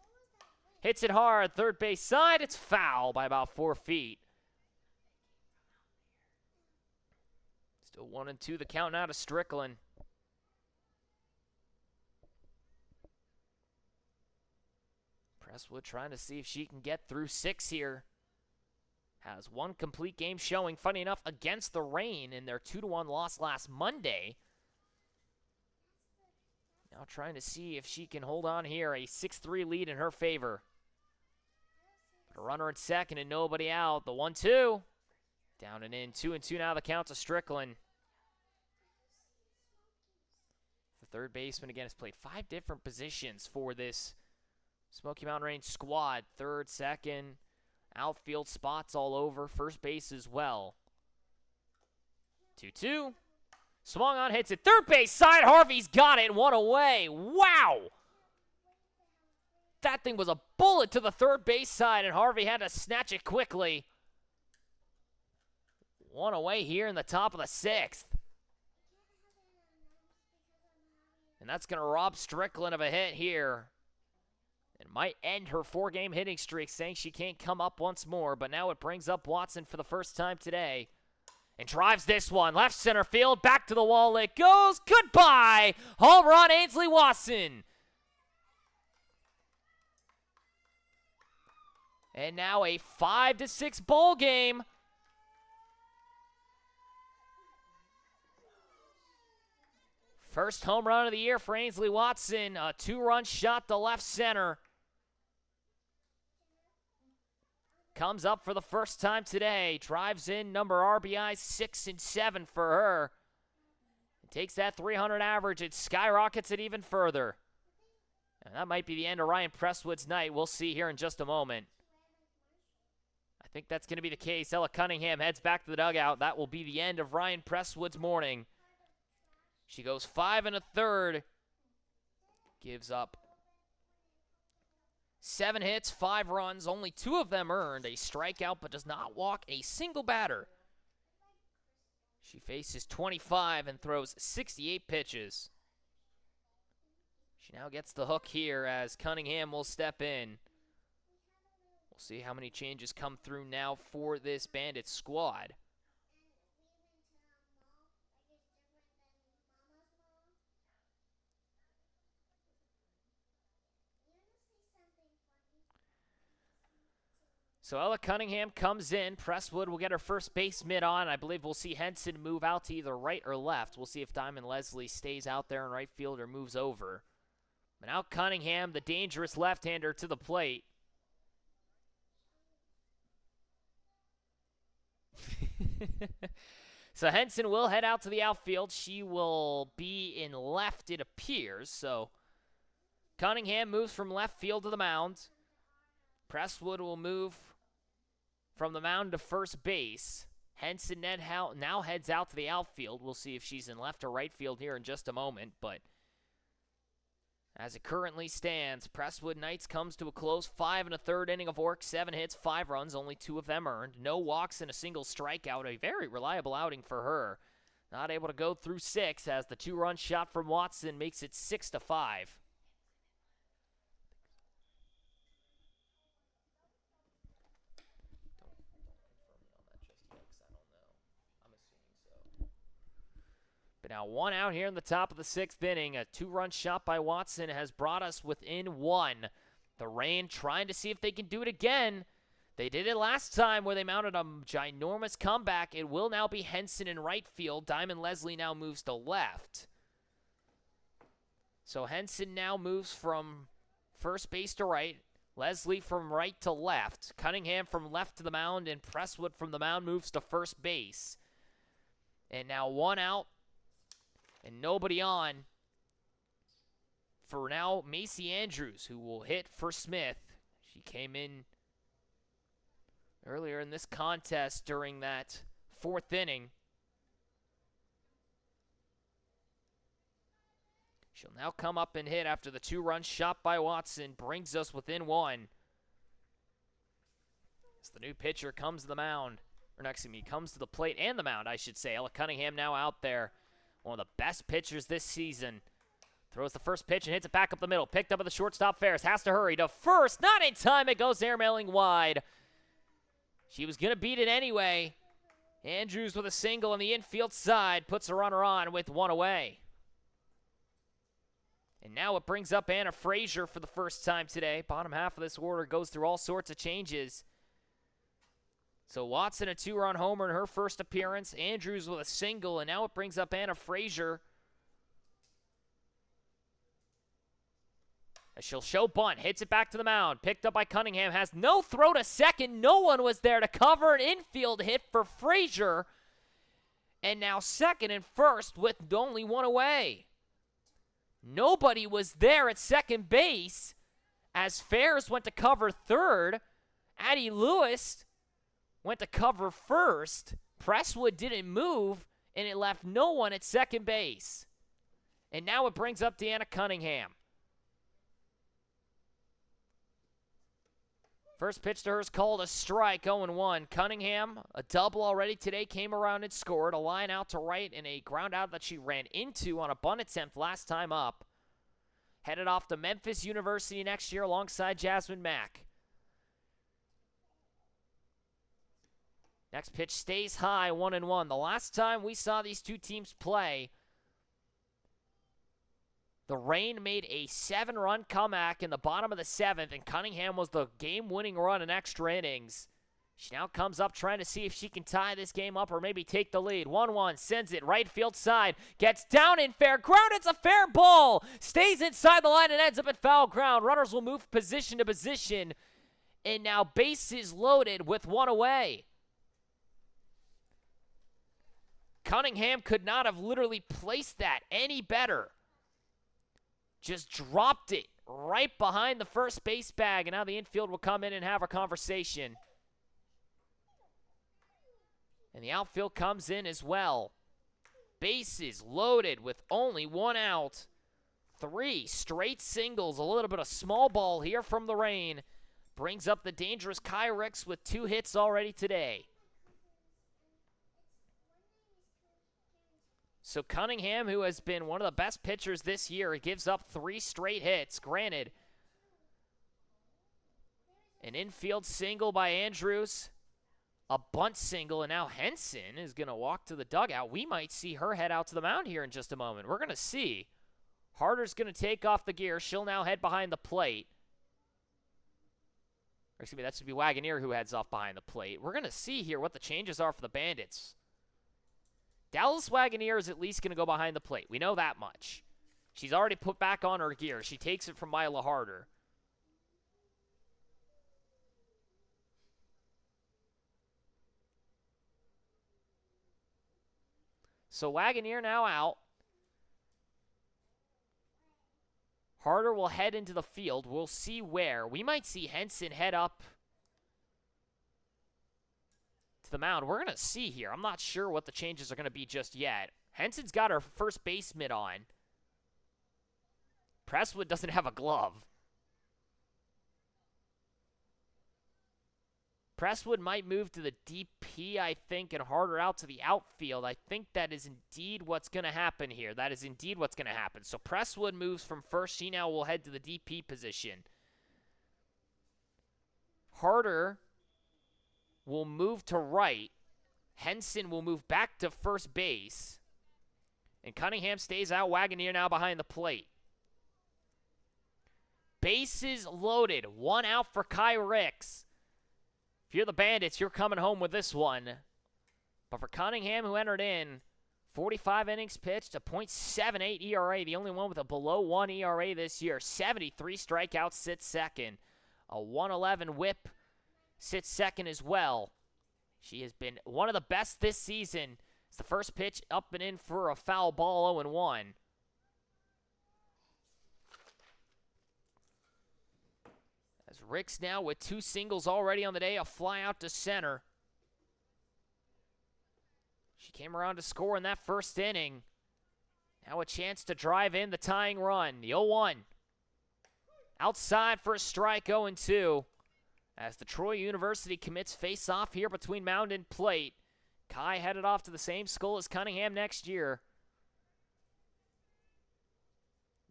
Hits it hard, third base side. It's foul by about 4 feet. Still 1-2, the count now to Strickland. Presswood trying to see if she can get through 6 here. Has one complete game showing, funny enough, against the Rain in their 2-1 loss last Monday. Now trying to see if she can hold on here. A 6-3 lead in her favor. But a runner at second and nobody out. The 1-2. Down and in. 2-2 now, the count to Strickland. The third baseman, again, has played 5 different positions for this Smoky Mountain Range squad. Third, second, outfield spots all over. First base as well. 2-2. Swung on, hits it. Third base side. Harvey's got it. One away. Wow. That thing was a bullet to the third base side, and Harvey had to snatch it quickly. One away here in the top of the 6th. And that's going to rob Strickland of a hit here. It might end her 4-game hitting streak, saying she can't come up once more, but now it brings up Watson for the first time today. And drives this one. Left center field. Back to the wall it goes. Goodbye. Home run, Ainsley Watson. And now a 5-6 ball game. First home run of the year for Ainsley Watson. A 2-run shot to left center. Comes up for the first time today. Drives in number RBI 6 and 7 for her. It takes that 300 average. It skyrockets it even further. And that might be the end of Ryan Presswood's night. We'll see here in just a moment. I think that's going to be the case. Ella Cunningham heads back to the dugout. That will be the end of Ryan Presswood's morning. She goes 5 1/3. Gives up 7 hits, 5 runs, only 2 of them earned. A strikeout, but does not walk a single batter. She faces 25 and throws 68 pitches. She now gets the hook here as Cunningham will step in. We'll see how many changes come through now for this Bandits squad. So Ella Cunningham comes in. Presswood will get her first base mid on. I believe we'll see Henson move out to either right or left. We'll see if Diamond Leslie stays out there in right field or moves over. But now Cunningham, the dangerous left-hander, to the plate. So Henson will head out to the outfield. She will be in left, it appears. So Cunningham moves from left field to the mound. Presswood will move from the mound to first base. Henson now heads out to the outfield. We'll see if she's in left or right field here in just a moment. But as it currently stands, Presswood Knights comes to a close. 5 1/3 inning of work, 7 hits, 5 runs, only 2 of them earned. No walks and a single strikeout. A very reliable outing for her. Not able to go through 6 as the 2-run shot from Watson makes it 6-5. But now 1 out here in the top of the 6th inning. A 2-run shot by Watson has brought us within 1. The Rain trying to see if they can do it again. They did it last time where they mounted a ginormous comeback. It will now be Henson in right field. Diamond Leslie now moves to left. So Henson now moves from first base to right. Leslie from right to left. Cunningham from left to the mound, and Presswood from the mound moves to first base. And now one out and nobody on for now Macy Andrews, who will hit for Smith. She came in earlier in this contest during that fourth inning. She'll now come up and hit after the 2-run shot by Watson brings us within one. As the new pitcher comes to the mound, or next to me, comes to the plate and the mound, I should say. Ella Cunningham now out there. One of the best pitchers this season. Throws the first pitch and hits it back up the middle. Picked up at the shortstop. Ferris has to hurry to first. Not in time. It goes airmailing wide. She was going to beat it anyway. Andrews with a single on the infield side. Puts a runner on with one away. And now it brings up Anna Frazier for the first time today. Bottom half of this order goes through all sorts of changes. So Watson a 2-run homer in her first appearance. Andrews with a single, and now it brings up Anna Frazier. As she'll show bunt, hits it back to the mound. Picked up by Cunningham, has no throw to second. No one was there to cover an infield hit for Frazier. And now second and first with only one away. Nobody was there at second base as Ferris went to cover third. Addie Lewis went to cover first. Presswood didn't move, and it left no one at second base. And now it brings up Deanna Cunningham. First pitch to her is called a strike, 0-1. Cunningham, a double already today, came around and scored. A line out to right and a ground out that she ran into on a bunt attempt last time up. Headed off to Memphis University next year alongside Jasmine Mack. Next pitch stays high, 1-1. The last time we saw these two teams play, the Reign made a 7-run comeback in the bottom of the 7th, and Cunningham was the game-winning run in extra innings. She now comes up trying to see if she can tie this game up or maybe take the lead. 1-1, sends it right field side, gets down in fair ground. It's a fair ball. Stays inside the line and ends up at foul ground. Runners will move position to position, and now bases loaded with one away. Cunningham could not have literally placed that any better. Just dropped it right behind the first base bag, and now the infield will come in and have a conversation. And the outfield comes in as well. Bases loaded with only one out. 3 straight singles, a little bit of small ball here from the Reign. Brings up the dangerous Kai Ricks with 2 hits already today. So Cunningham, who has been one of the best pitchers this year, gives up 3 straight hits. Granted, an infield single by Andrews, a bunt single, and now Henson is going to walk to the dugout. We might see her head out to the mound here in just a moment. We're going to see. Harder's going to take off the gear. She'll now head behind the plate. Or excuse me, that should be Wagoneer who heads off behind the plate. We're going to see here what the changes are for the Bandits. Dallas Wagoneer is at least going to go behind the plate. We know that much. She's already put back on her gear. She takes it from Mila Harder. So Wagoneer now out. Harder will head into the field. We'll see where. We might see Henson head up the mound. We're going to see here. I'm not sure what the changes are going to be just yet. Henson's got her first base mitt on. Presswood doesn't have a glove. Presswood might move to the DP, I think, and Harder out to the outfield. I think that is indeed what's going to happen here. That is indeed what's going to happen. So Presswood moves from first. She now will head to the DP position. Harder will move to right. Henson will move back to first base. And Cunningham stays out. Wagoneer now behind the plate. Bases loaded. 1 out for Kai Ricks. If you're the Bandits, you're coming home with this one. But for Cunningham, who entered in 45 innings pitched, a .78 ERA, the only one with a below 1 ERA this year. 73 strikeouts, sits second. A 111 whip, sits second as well. She has been one of the best this season. It's the first pitch up and in for a foul ball, 0-1. As Ricks now with 2 singles already on the day, a fly out to center. She came around to score in that first inning. Now a chance to drive in the tying run. The 0-1. Outside for a strike, 0-2. As the Troy University commits face-off here between mound and plate. Kai headed off to the same school as Cunningham next year.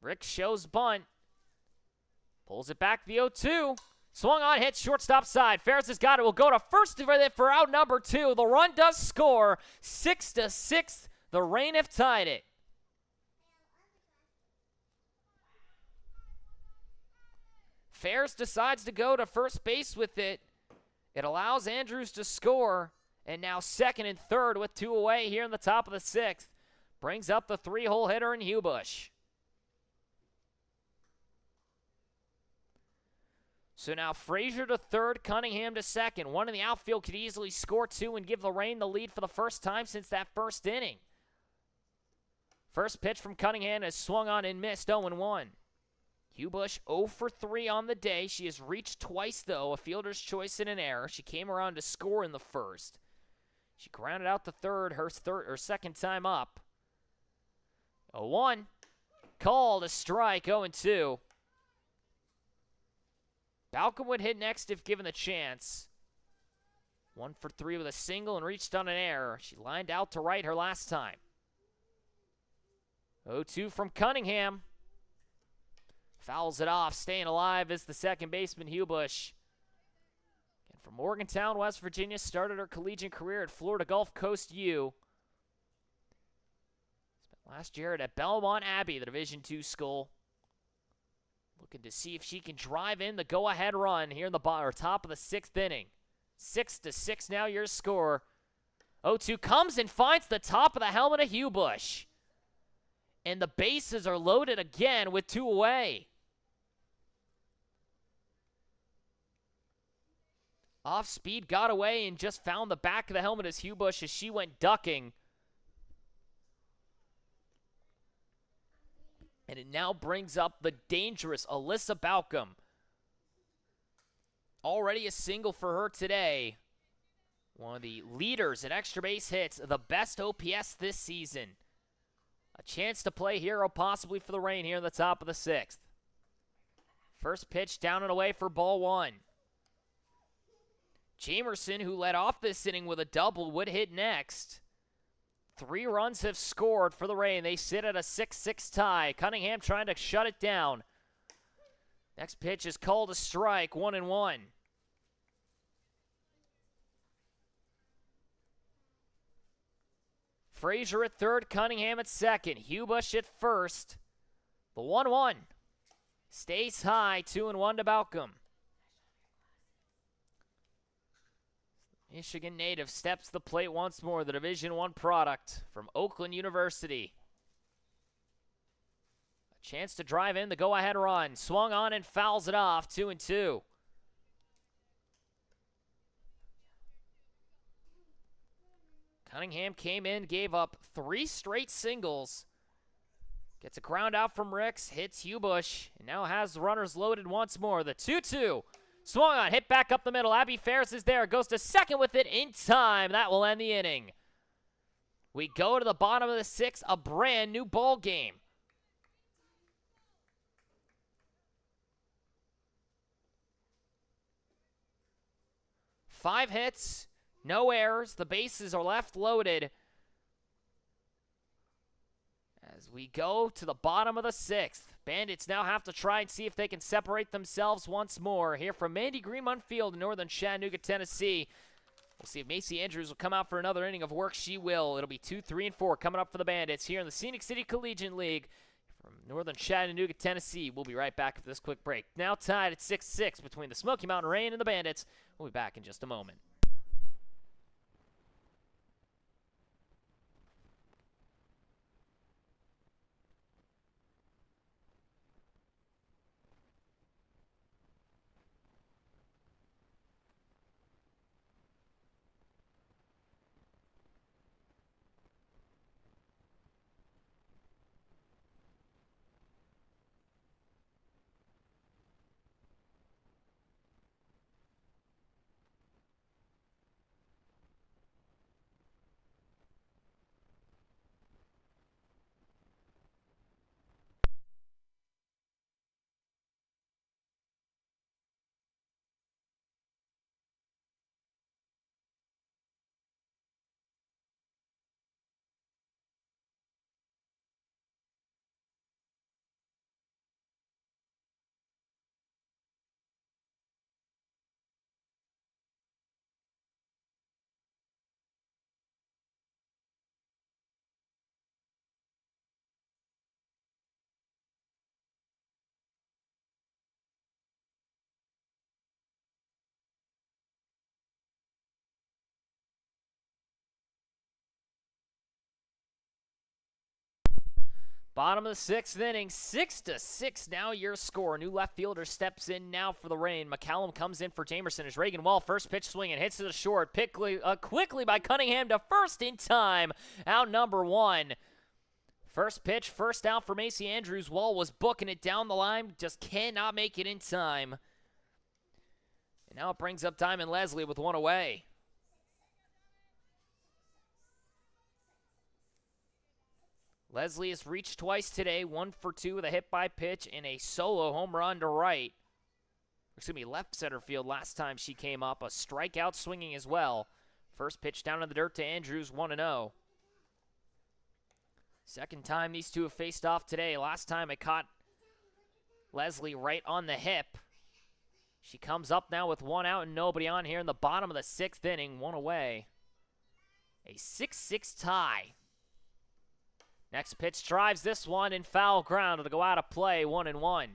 Rick shows bunt. Pulls it back, the 0-2. Swung on, hit, shortstop side. Ferris has got it. Will go to first with it for out number 2. The run does score. 6-6. The Reign have tied it. Ferris decides to go to first base with it. It allows Andrews to score. And now second and third with 2 away here in the top of the 6th. Brings up the 3-hole hitter in Hubush. So now Frazier to third, Cunningham to second. One in the outfield could easily score 2 and give the Reign the lead for the first time since that first inning. First pitch from Cunningham is swung on and missed, 0-1. Hubush 0 for 3 on the day. She has reached twice, though, a fielder's choice and an error. She came around to score in the first. She grounded out the third, her second time up. 0-1. Called a strike, 0-2. Balcom would hit next if given the chance. 1 for 3 with a single and reached on an error. She lined out to right her last time. 0-2 from Cunningham. Fouls it off. Staying alive is the second baseman, Hubush. And from Morgantown, West Virginia, started her collegiate career at Florida Gulf Coast U. Spent last year at Belmont Abbey, the Division II school. Looking to see if she can drive in the go-ahead run here in the top of the 6th inning. 6-6 now your score. 0-2 comes and finds the top of the helmet of Hubush. And the bases are loaded again with 2 away. Off speed, got away, and just found the back of the helmet as Hubush as she went ducking. And it now brings up the dangerous Alyssa Balcom. Already a single for her today. One of the leaders at extra base hits, the best OPS this season. A chance to play hero possibly for the Reign here in the top of the 6th. First pitch down and away for ball 1. Jamerson, who led off this inning with a double, would hit next. 3 runs have scored for the Reign. They sit at a 6-6 tie. Cunningham trying to shut it down. Next pitch is called a strike, 1-1. Frazier at third, Cunningham at second. Hubush at first. The 1-1 stays high, 2-1 to Balcom. Michigan native steps to the plate once more, the Division I product from Oakland University. A chance to drive in the go-ahead run. Swung on and fouls it off, 2-2. Cunningham came in, gave up 3 straight singles. Gets a ground out from Ricks, hits Hubush, and now has the runners loaded once more. The 2-2. Swung on, hit back up the middle. Abby Ferris is there, goes to second with it in time. That will end the inning. We go to the bottom of the 6th, a brand new ball game. Five hits, no errors. The bases are left loaded. As we go to the bottom of the 6th, Bandits now have to try and see if they can separate themselves once more. Here from Mandy Greenmont Field in northern Chattanooga, Tennessee. We'll see if Macy Andrews will come out for another inning of work. She will. It'll be 2, 3, and 4 coming up for the Bandits here in the Scenic City Collegiate League from northern Chattanooga, Tennessee. We'll be right back after this quick break. Now tied at 6-6 between the Smoky Mountain Reign and the Bandits. We'll be back in just a moment. Bottom of the sixth inning, 6-6 now your score. New left fielder steps in now for the rain. McCallum comes in for Jamerson as Reagan Wall, first pitch swinging, hits to the short, quickly by Cunningham to first in time. Out number one. First pitch, first out for Macy Andrews. Wall was booking it down the line, just cannot make it in time. And now it brings up Diamond Leslie with one away. Leslie has reached twice today, 1 for 2 with a hit by pitch and a solo home run to right. Excuse me, left center field last time she came up. A strikeout swinging as well. First pitch down in the dirt to Andrews, 1-0. Second time these two have faced off today. Last time it caught Leslie right on the hip. She comes up now with one out and nobody on here in the bottom of the sixth inning, one away. A 6-6 tie. Next pitch drives this one in foul ground. It'll go out of play, 1-1.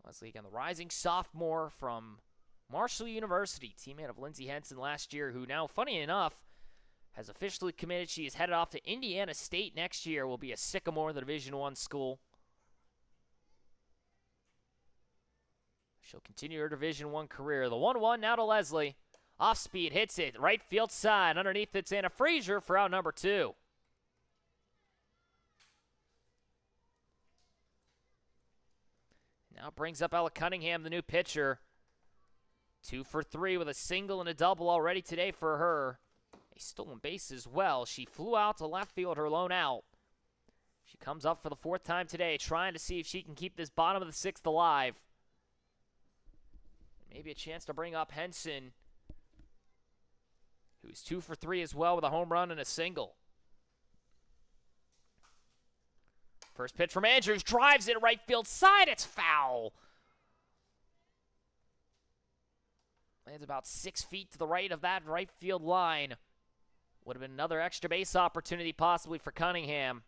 Leslie again, the rising sophomore from Marshall University, teammate of Lindsey Henson last year, who now, funny enough, has officially committed. She is headed off to Indiana State next year. Will be a Sycamore, the Division I school. She'll continue her Division I career. The 1-1 now to Leslie. Off speed, hits it, right field side. Underneath it's Anna Frazier for out number 2. Now brings up Ella Cunningham, the new pitcher. 2 for 3 with a single and a double already today for her. A stolen base as well. She flew out to left field, her lone out. She comes up for the 4th time today, trying to see if she can keep this bottom of the 6th alive. Maybe a chance to bring up Henson, who's 2 for 3 as well with a home run and a single. First pitch from Andrews, drives it right field side, it's foul. Lands about 6 feet to the right of that right field line. Would have been another extra base opportunity possibly for Cunningham.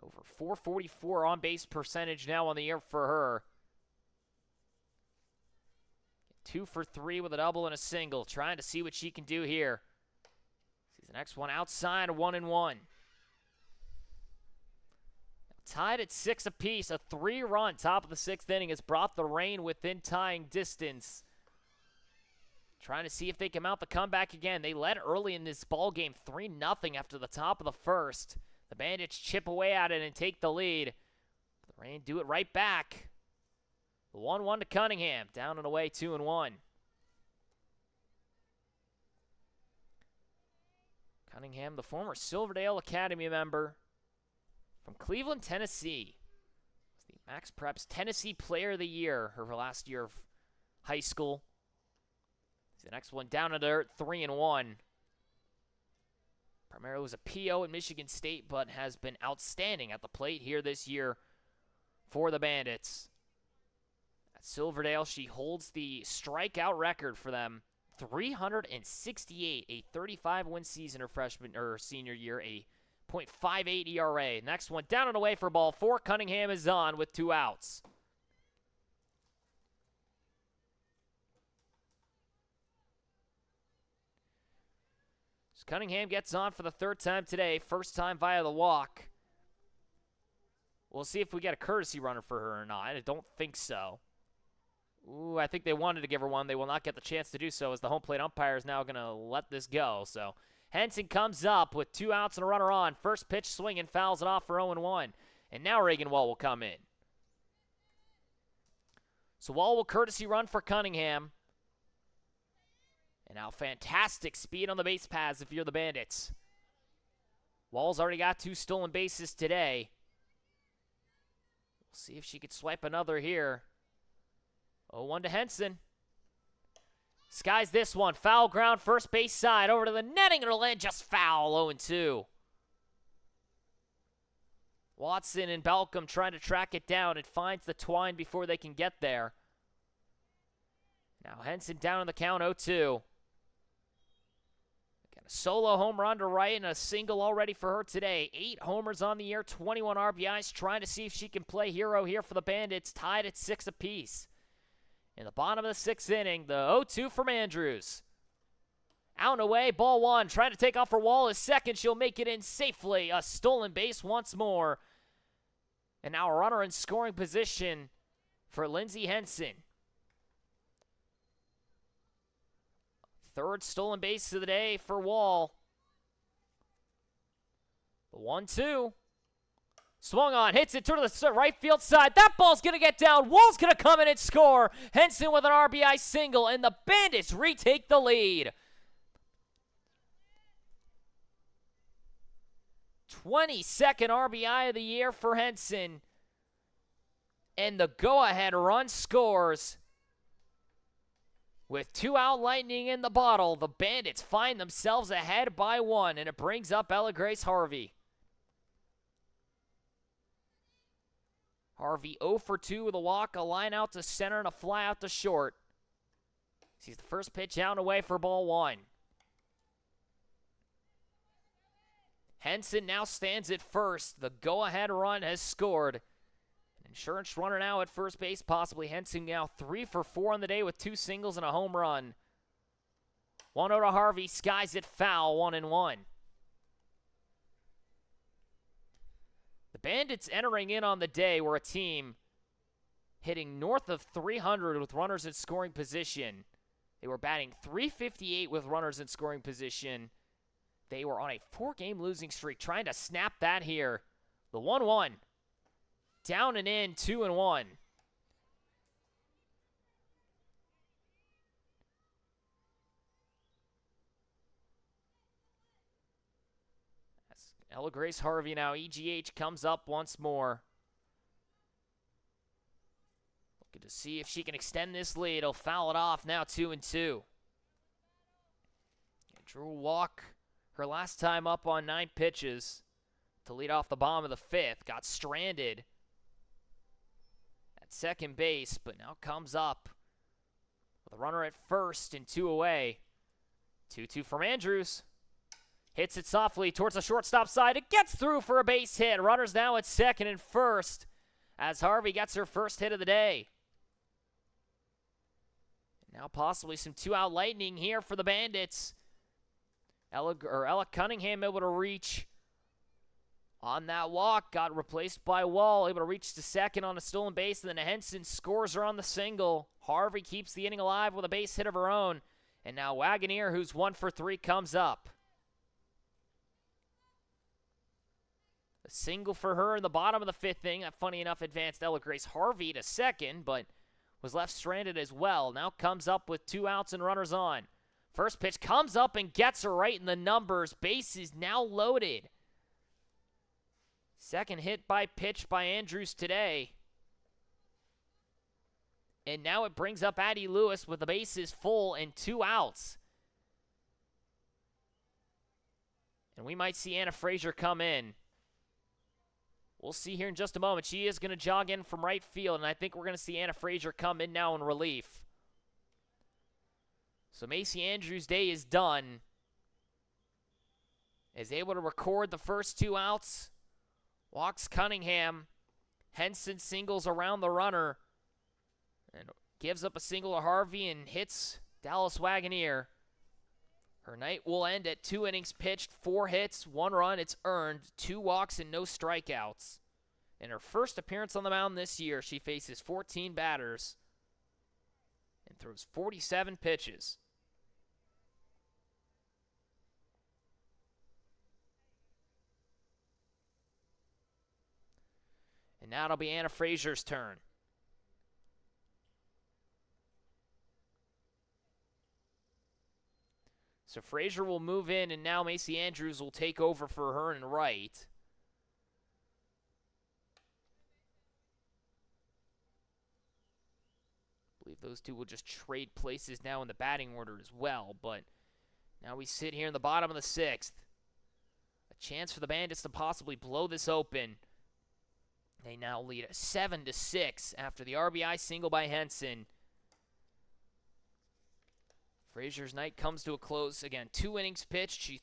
Over 444 on base percentage now on the year for her. 2 for 3 with a double and a single, trying to see what she can do here. The next one outside, 1-1. Tied at 6 apiece, a 3-run top of the 6th inning has brought the rain within tying distance. Trying to see if they can mount the comeback again. They led early in this ball game, 3-0 after the top of the first. The Bandits chip away at it and take the lead. The Rain do it right back. The 1-1 to Cunningham, down and away, 2-1. Cunningham, the former Silverdale Academy member from Cleveland, Tennessee. The Max Preps Tennessee Player of the Year, her last year of high school. The next one down to dirt, 3-1. Primarily was a PO at Michigan State, but has been outstanding at the plate here this year for the Bandits. At Silverdale, she holds the strikeout record for them. 368, a 35-win season her senior year, a .58 ERA. Next one down and away for ball 4. Cunningham is on with 2 outs. So Cunningham gets on for the 3rd time today, first time via the walk. We'll see if we get a courtesy runner for her or not. I don't think so. Ooh, I think they wanted to give her one. They will not get the chance to do so as the home plate umpire is now going to let this go. So Henson comes up with 2 outs and a runner on. First pitch swinging, fouls it off for 0-1. And now Reagan Wall will come in. So Wall will courtesy run for Cunningham. And now fantastic speed on the base paths if you're the Bandits. Wall's already got 2 stolen bases today. We'll see if she could swipe another here. 0-1 to Henson. Skies this one. Foul ground, first base side. Over to the netting, and it'll land just foul. 0-2. Watson and Balcom trying to track it down. It finds the twine before they can get there. Now Henson down on the count, 0-2. Got a solo home run to right and a single already for her today. 8 homers on the year, 21 RBIs. Trying to see if she can play hero here for the Bandits. Tied at 6 apiece. In the bottom of the 6th inning, the 0-2 from Andrews. Out and away, ball one. Trying to take off her wall is second. She'll make it in safely. A stolen base once more. And now a runner in scoring position for Lindsay Henson. Third stolen base of the day for Wall. The 1-2. Swung on, hits it to the right field side. That ball's going to get down. Wall's going to come in and score. Henson with an RBI single, and the Bandits retake the lead. 22nd RBI of the year for Henson. And the go-ahead run scores. With 2 out Lightning in the bottle, the Bandits find themselves ahead by 1, and it brings up Ella Grace Harvey. Harvey 0 for 2 with a walk, a line out to center, and a fly out to short. Sees the first pitch out and away for ball 1. Henson now stands at first. The go-ahead run has scored. An insurance runner now at first base, possibly. Henson now 3 for 4 on the day with 2 singles and a home run. 1-0 to Harvey, skies it foul, 1-1. The Bandits entering in on the day were a team hitting north of 300 with runners in scoring position. They were batting .358 with runners in scoring position. They were on a 4-game losing streak, trying to snap that here. The 1-1. Down and in, 2-1. That's Ella Grace Harvey now. EGH comes up once more. Looking to see if she can extend this lead. He'll foul it off now, 2-2. Drew a walk her last time up on 9 pitches to lead off the bottom of the 5th. Got stranded at second base, but now comes up with a runner at first and 2 away. 2-2 from Andrews. Hits it softly towards the shortstop side. It gets through for a base hit. Runners now at second and first as Harvey gets her first hit of the day. Now possibly some 2-out Lightning here for the Bandits. Ella Cunningham able to reach on that walk. Got replaced by Wall. Able to reach to second on a stolen base. And then Henson scores her on the single. Harvey keeps the inning alive with a base hit of her own. And now Wagoneer, who's 1 for 3, comes up. A single for her in the bottom of the 5th inning. That, funny enough, advanced Ella Grace Harvey to second, but was left stranded as well. Now comes up with 2 outs and runners on. First pitch comes up and gets her right in the numbers. Base is now loaded. Second hit by pitch by Andrews today. And now it brings up Addie Lewis with the bases full and 2 outs. And we might see Anna Frazier come in. We'll see here in just a moment. She is going to jog in from right field, and I think we're going to see Anna Frazier come in now in relief. So Macy Andrews' day is done. Is able to record the first 2 outs. Walks Cunningham. Henson singles around the runner. And gives up a single to Harvey and hits Dallas Wagoneer. Her night will end at 2 innings pitched, 4 hits, 1 run. It's earned, 2 walks, and no strikeouts. In her first appearance on the mound this year, she faces 14 batters and throws 47 pitches. And now it'll be Anna Frazier's turn. So Frazier will move in, and now Macy Andrews will take over for her in right. I believe those two will just trade places now in the batting order as well. But now we sit here in the bottom of the 6th. A chance for the Bandits to possibly blow this open. They now lead 7-6 after the RBI single by Henson. Frazier's night comes to a close. Again, 2 innings pitched. She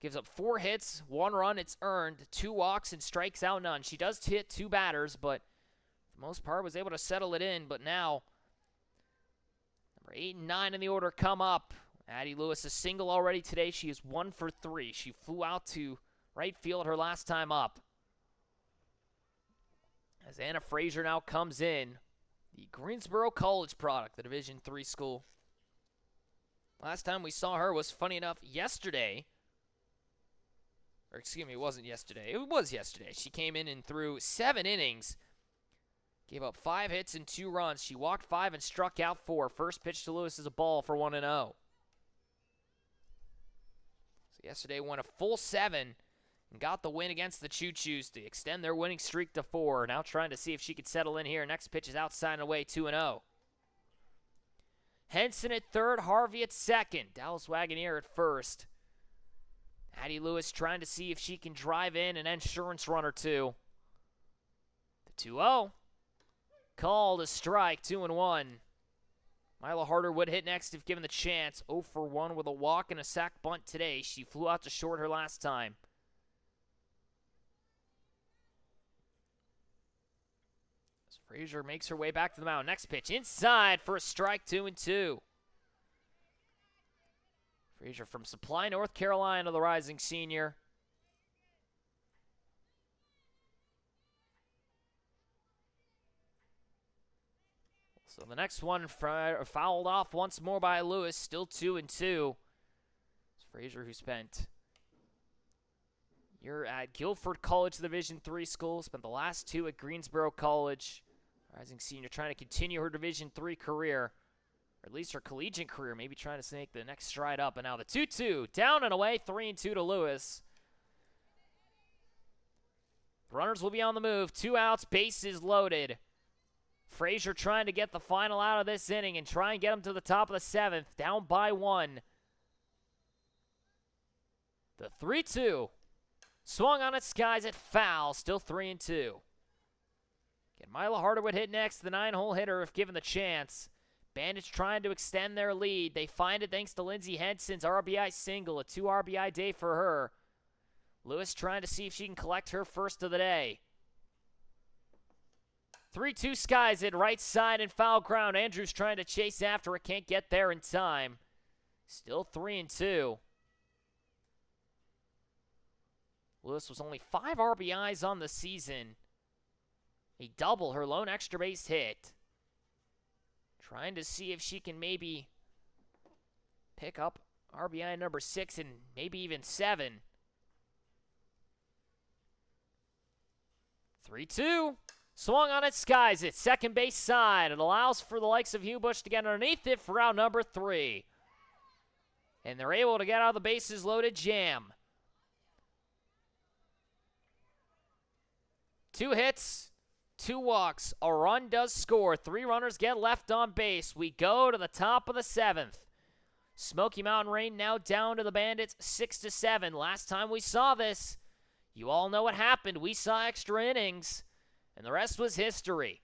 gives up 4 hits, 1 run. It's earned, 2 walks, and strikes out none. She does hit 2 batters, but for the most part was able to settle it in. But now, number 8 and 9 in the order come up. Addie Lewis a single already today. She is 1 for 3. She flew out to right field her last time up. As Anna Frazier now comes in, the Greensboro College product, the Division III school. Last time we saw her was, funny enough, yesterday. Or excuse me, it wasn't yesterday. It was yesterday. She came in and threw 7 innings. Gave up 5 hits and 2 runs. She walked 5 and struck out 4. First pitch to Lewis is a ball for 1-0. So yesterday won a full 7 and got the win against the Choo-Choos to extend their winning streak to 4. Now trying to see if she could settle in here. Next pitch is outside and away, 2-0. Henson at third, Harvey at second. Dallas Wagoneer at first. Addie Lewis trying to see if she can drive in an insurance run or two. The 2-0. Called a strike, 2-1. Mila Harder would hit next if given the chance. 0 for 1 with a walk and a sac bunt today. She flew out to short her last time. As Frazier makes her way back to the mound. Next pitch inside for a strike, 2-2. Frazier from Supply, North Carolina, the rising senior. So the next one fouled off once more by Lewis, still 2-2. It's Frazier, who spent a year at Guilford College Division III school, spent the last 2 at Greensboro College. Rising senior trying to continue her Division III career, or at least her collegiate career, maybe trying to make the next stride up. And now the 2-2, down and away, 3-2 to Lewis. The runners will be on the move, 2 outs, bases loaded. Frazier trying to get the final out of this inning and try and get them to the top of the 7th, down by 1. The 3-2. Swung on its skies at foul, still 3-2. Again, Mila Harder would hit next, the 9-hole hitter if given the chance. Bandits trying to extend their lead. They find it thanks to Lindsey Henson's RBI single, a 2 RBI day for her. Lewis trying to see if she can collect her first of the day. 3-2 skies it, right side and foul ground. Andrews trying to chase after it, can't get there in time. Still 3-2. Lewis was only 5 RBIs on the season. A double, her lone extra base hit. Trying to see if she can maybe pick up RBI number 6 and maybe even 7. 3-2. Swung on it, skies it. Second base side. It allows for the likes of Hugh Bush to get underneath it for out number 3. And they're able to get out of the bases loaded jam. 2 hits, 2 walks. A run does score. 3 runners get left on base. We go to the top of the 7th. Smoky Mountain Rain now down to the Bandits 6-7. Last time we saw this, you all know what happened. We saw extra innings. And the rest was history.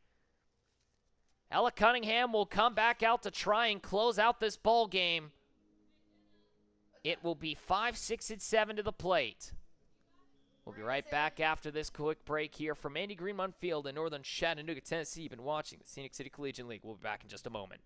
Ella Cunningham will come back out to try and close out this ball game. It will be 5, 6, and 7 to the plate. We'll be right back after this quick break here from Andy Greenmont Field in northern Chattanooga, Tennessee. You've been watching the Scenic City Collegiate League. We'll be back in just a moment.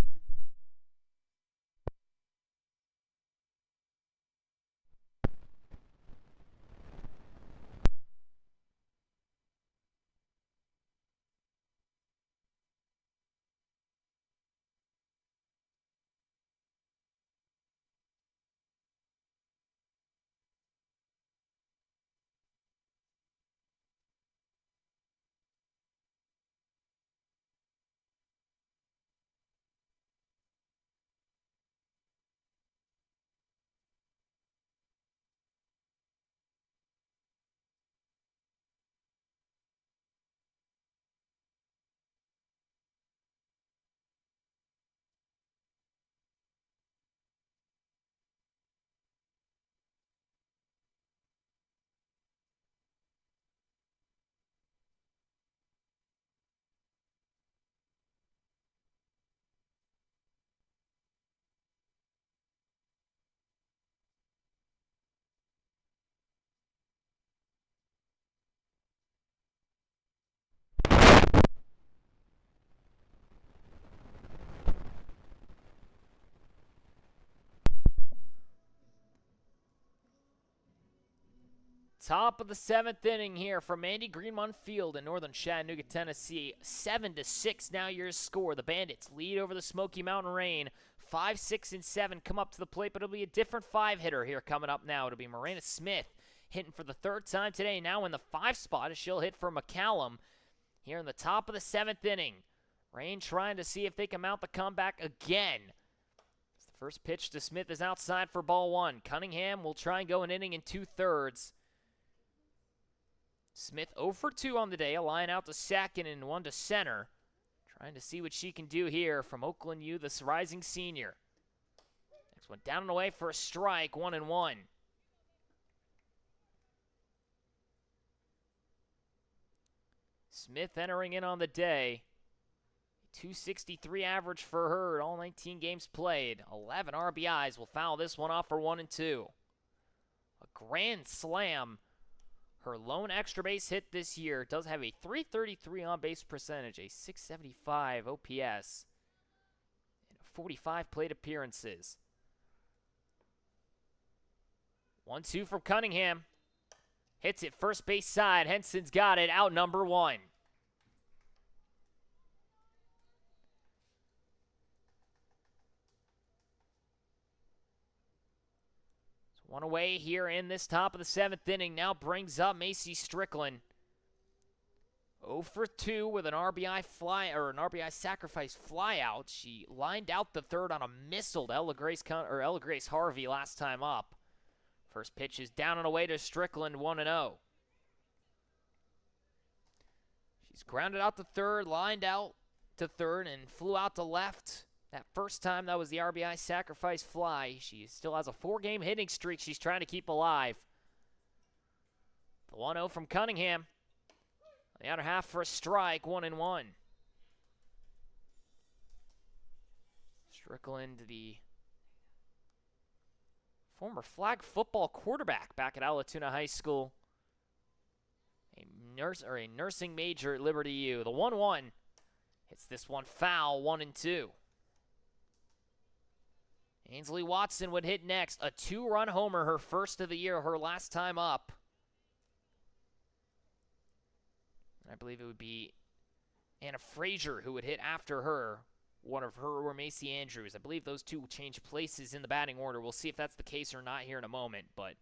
Top of the 7th inning here from Andy Greenmont Field in northern Chattanooga, Tennessee. 7-6 now your score. The Bandits lead over the Smoky Mountain Rain. 5, 6, and 7 come up to the plate, but it'll be a different 5-hitter here coming up now. It'll be Marina Smith hitting for the 3rd time today. Now in the 5 spot, she'll hit for McCallum here in the top of the 7th inning. Rain trying to see if they can mount the comeback again. The first pitch to Smith is outside for ball 1. Cunningham will try and go an inning in 2/3. Smith 0 for 2 on the day, a line out to second and 1 to center. Trying to see what she can do here from Oakland U, this rising senior. Next one down and away for a strike, 1-1. Smith entering in on the day. 263 average for her, all 19 games played. 11 RBIs will foul this one off for 1-2. A grand slam. Her lone extra base hit this year does have a .333 on-base percentage, a .675 OPS, and 45 plate appearances. 1-2 from Cunningham. Hits it first base side. Henson's got it. Out number 1. One away here in this top of the 7th inning. Now brings up Macy Strickland. 0 for 2 with an RBI fly or an RBI sacrifice flyout. She lined out the 3rd on a missile to Ella Grace Harvey last time up. First pitch is down and away to Strickland, 1-0. She's grounded out to 3rd, lined out to 3rd, and flew out to left. That first time, that was the RBI sacrifice fly. She still has a 4-game hitting streak she's trying to keep alive. The 1-0 from Cunningham. On the outer half for a strike, 1-1. Strickland, the former flag football quarterback back at Alatoona High School. A nursing major at Liberty U. The 1-1 hits this one foul, 1-2. Ainsley Watson would hit next. A 2-run homer, her first of the year, her last time up. I believe it would be Anna Frazier who would hit after her. One of her or Macy Andrews. I believe those two will change places in the batting order. We'll see if that's the case or not here in a moment. But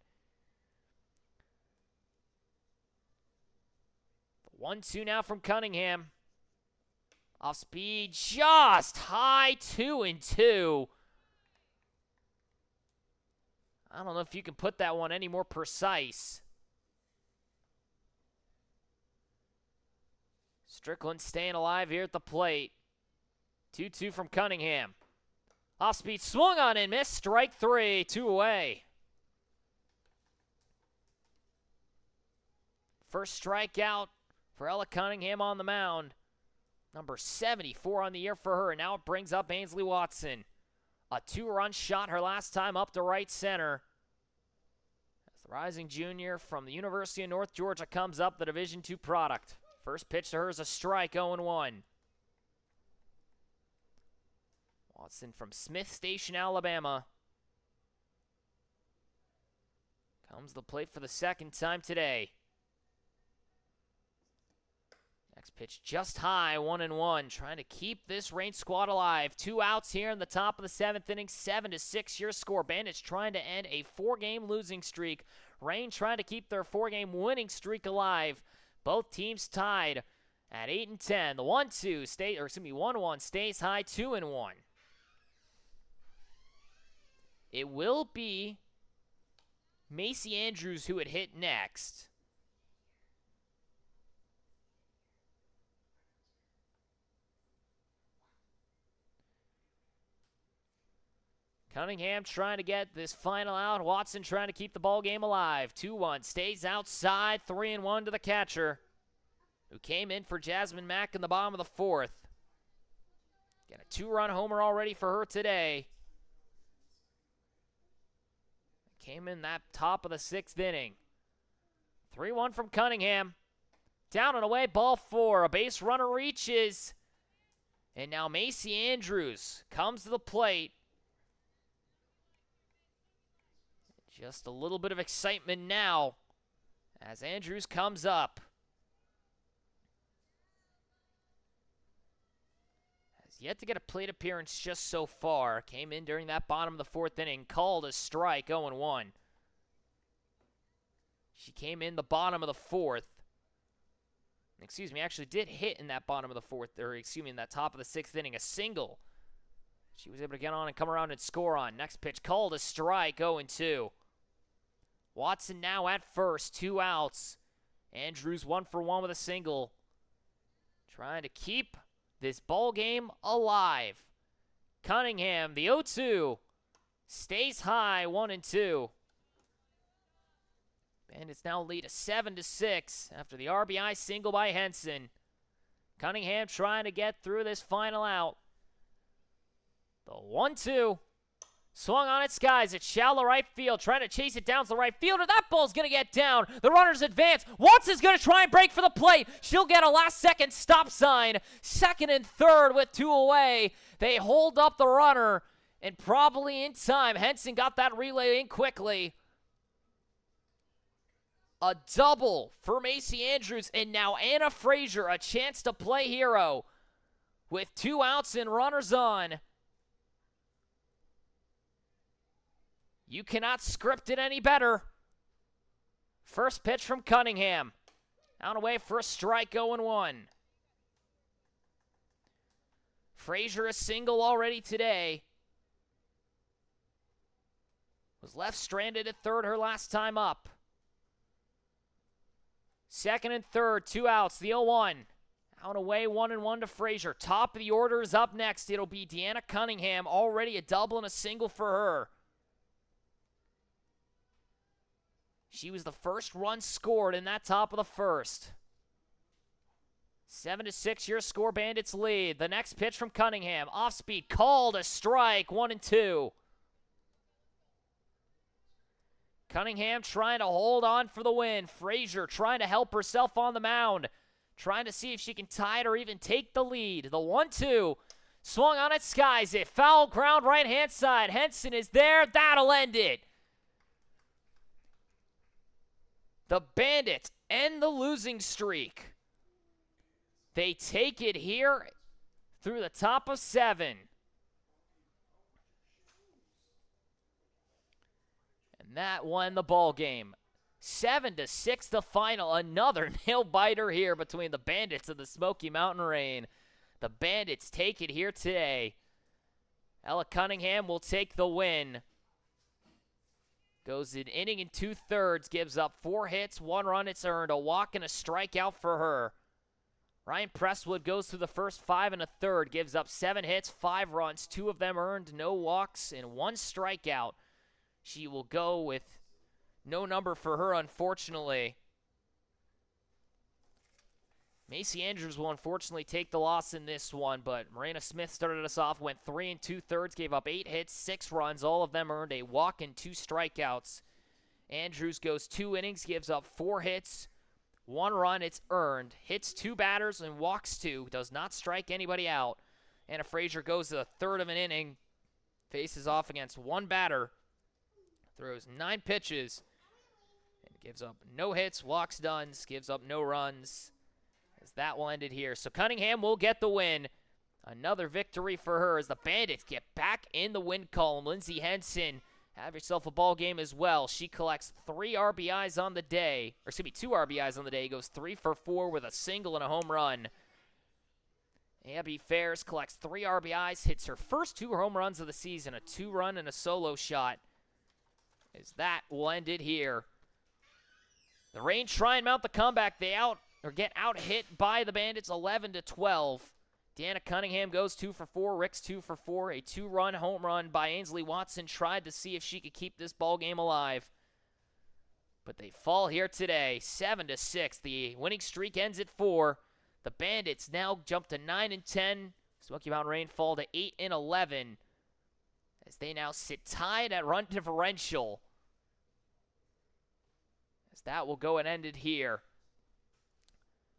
1-2 now from Cunningham. Off speed, just high, 2-2. I don't know if you can put that one any more precise. Strickland staying alive here at the plate. 2-2 from Cunningham. Off-speed swung on and missed. Strike 3, 2 away. First strikeout for Ella Cunningham on the mound. Number 74 on the year for her. Now it brings up Ainsley Watson. A 2-run shot her last time up to right center. As the rising junior from the University of North Georgia comes up, the Division II product. First pitch to her is a strike, 0-1. Watson from Smith Station, Alabama. Comes to the plate for the 2nd time today. Next pitch just high, 1-1. Trying to keep this Rain squad alive. 2 outs here in the top of the 7th inning. 7-6 your score. Bandits trying to end a 4-game losing streak. Rain trying to keep their 4-game winning streak alive. Both teams tied at 8-10. The 1-1 stays high, 2-1. It will be Macy Andrews who would hit next. Cunningham trying to get this final out. Watson trying to keep the ball game alive. 2-1 stays outside. 3-1 to the catcher, who came in for Jasmine Mack in the bottom of the 4th. Got a 2-run homer already for her today. Came in that top of the 6th inning. 3-1 from Cunningham. Down and away, ball 4. A base runner reaches. And now Macy Andrews comes to the plate. Just a little bit of excitement now as Andrews comes up. Has yet to get a plate appearance just so far. Came in during that bottom of the 4th inning, called a strike, 0-1. She came in the bottom of the 4th. Excuse me, actually did hit in that bottom of the 4th, or excuse me, in that top of the 6th inning, a single. She was able to get on and come around and score on. Next pitch, called a strike, 0-2. Watson now at first, 2 outs. Andrews 1 for 1 with a single. Trying to keep this ball game alive. Cunningham, the 0-2, stays high, 1-2. Bandits now lead a 7-6 after the RBI single by Henson. Cunningham trying to get through this final out. The 1-2. Swung on its skies. It's shallow right field. Trying to chase it down to the right fielder. That ball's going to get down. The runners advance. Watson's going to try and break for the plate. She'll get a last-second stop sign. 2nd and 3rd with 2 away. They hold up the runner, and probably in time. Henson got that relay in quickly. A double for Macy Andrews, and now Anna Frazier, a chance to play hero with 2 outs and runners on. You cannot script it any better. First pitch from Cunningham. Out away for a strike, 0-1. Frazier a single already today. Was left stranded at 3rd her last time up. 2nd and 3rd, 2 outs, the 0-1. Out away, 1-1 to Frazier. Top of the order is up next. It'll be Deanna Cunningham, already a double and a single for her. She was the first run scored in that top of the 1st. 7-6, your score, Bandits lead. The next pitch from Cunningham. Off speed, called a strike, 1-2. Cunningham trying to hold on for the win. Frazier trying to help herself on the mound. Trying to see if she can tie it or even take the lead. The 1-2 swung on its skies. It foul ground right-hand side. Henson is there. That'll end it. The Bandits end the losing streak. They take it here through the top of 7. And that won the ball game. 7-6 the final. Another nail-biter here between the Bandits and the Smoky Mountain Rain. The Bandits take it here today. Ella Cunningham will take the win. Goes an inning and 2/3, gives up 4 hits, 1 run it's earned, a walk and a strikeout for her. Ryan Presswood goes through the first 5 1/3, gives up 7 hits, 5 runs, 2 of them earned, no walks, and 1 strikeout. She will go with no number for her, unfortunately. Macy Andrews will unfortunately take the loss in this one, but Marina Smith started us off, went 3 2/3, gave up 8 hits, 6 runs, all of them earned, a walk and 2 strikeouts. Andrews goes 2 innings, gives up 4 hits, 1 run, it's earned, hits 2 batters and walks 2, does not strike anybody out. Anna Frazier goes to the 3rd of an inning, faces off against 1 batter, throws 9 pitches, and gives up no hits, walks duns, gives up no runs. That will end it here. So Cunningham will get the win. Another victory for her as the Bandits get back in the win column. Lindsay Henson, have yourself a ball game as well. She collects 3 RBIs on the day. Or excuse me, 2 RBIs on the day. Goes 3 for 4 with a single and a home run. Abby Fairs collects 3 RBIs, hits her first 2 home runs of the season, a 2-run and a solo shot. As that will end it here. The Rain try and mount the comeback. They get out hit by the Bandits 11-12. Deanna Cunningham goes 2 for 4. Ricks 2 for 4. A 2-run home run by Ainsley Watson. Tried to see if she could keep this ball game alive. But they fall here today, 7-6. The winning streak ends at 4. The Bandits now jump to 9-10. Smoky Mountain Rain fall to 8-11. As they now sit tied at run differential. As that will go and end it here.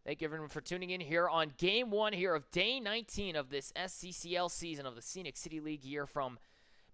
Thank you everyone for tuning in here on Game 1 here of Day 19 of this SCCL season of the Scenic City League year from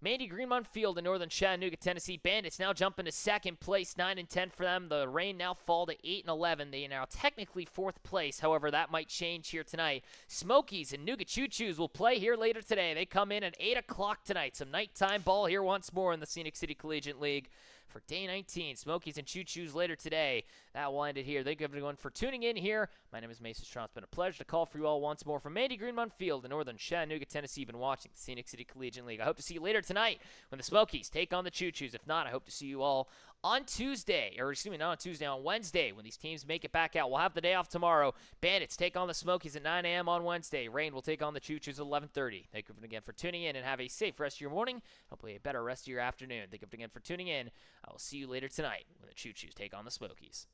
Mandy Greenmont Field in northern Chattanooga, Tennessee. Bandits now jump into second place, 9-10 for them. The Reign now fall to 8-11. They are now technically fourth place. However, that might change here tonight. Smokies and Nougat Choo Choos will play here later today. They come in at 8 o'clock tonight. Some nighttime ball here once more in the Scenic City Collegiate League. For day 19, Smokies and Choo Choos later today. That will end it here. Thank you everyone for tuning in here. My name is Mason Strong. It's been a pleasure to call for you all once more from Mandy Greenmont Field in northern Chattanooga, Tennessee. You've been watching the Scenic City Collegiate League. I hope to see you later tonight when the Smokies take on the Choo Choos. If not, I hope to see you all on Tuesday, or excuse me, not on Tuesday, on Wednesday when these teams make it back out. We'll have the day off tomorrow. Bandits take on the Smokies at 9 a.m. on Wednesday. Reign will take on the Choo Choos at 11:30. Thank you again for tuning in, and have a safe rest of your morning. Hopefully a better rest of your afternoon. Thank you again for tuning in. I will see you later tonight when the Choo Choos take on the Smokies.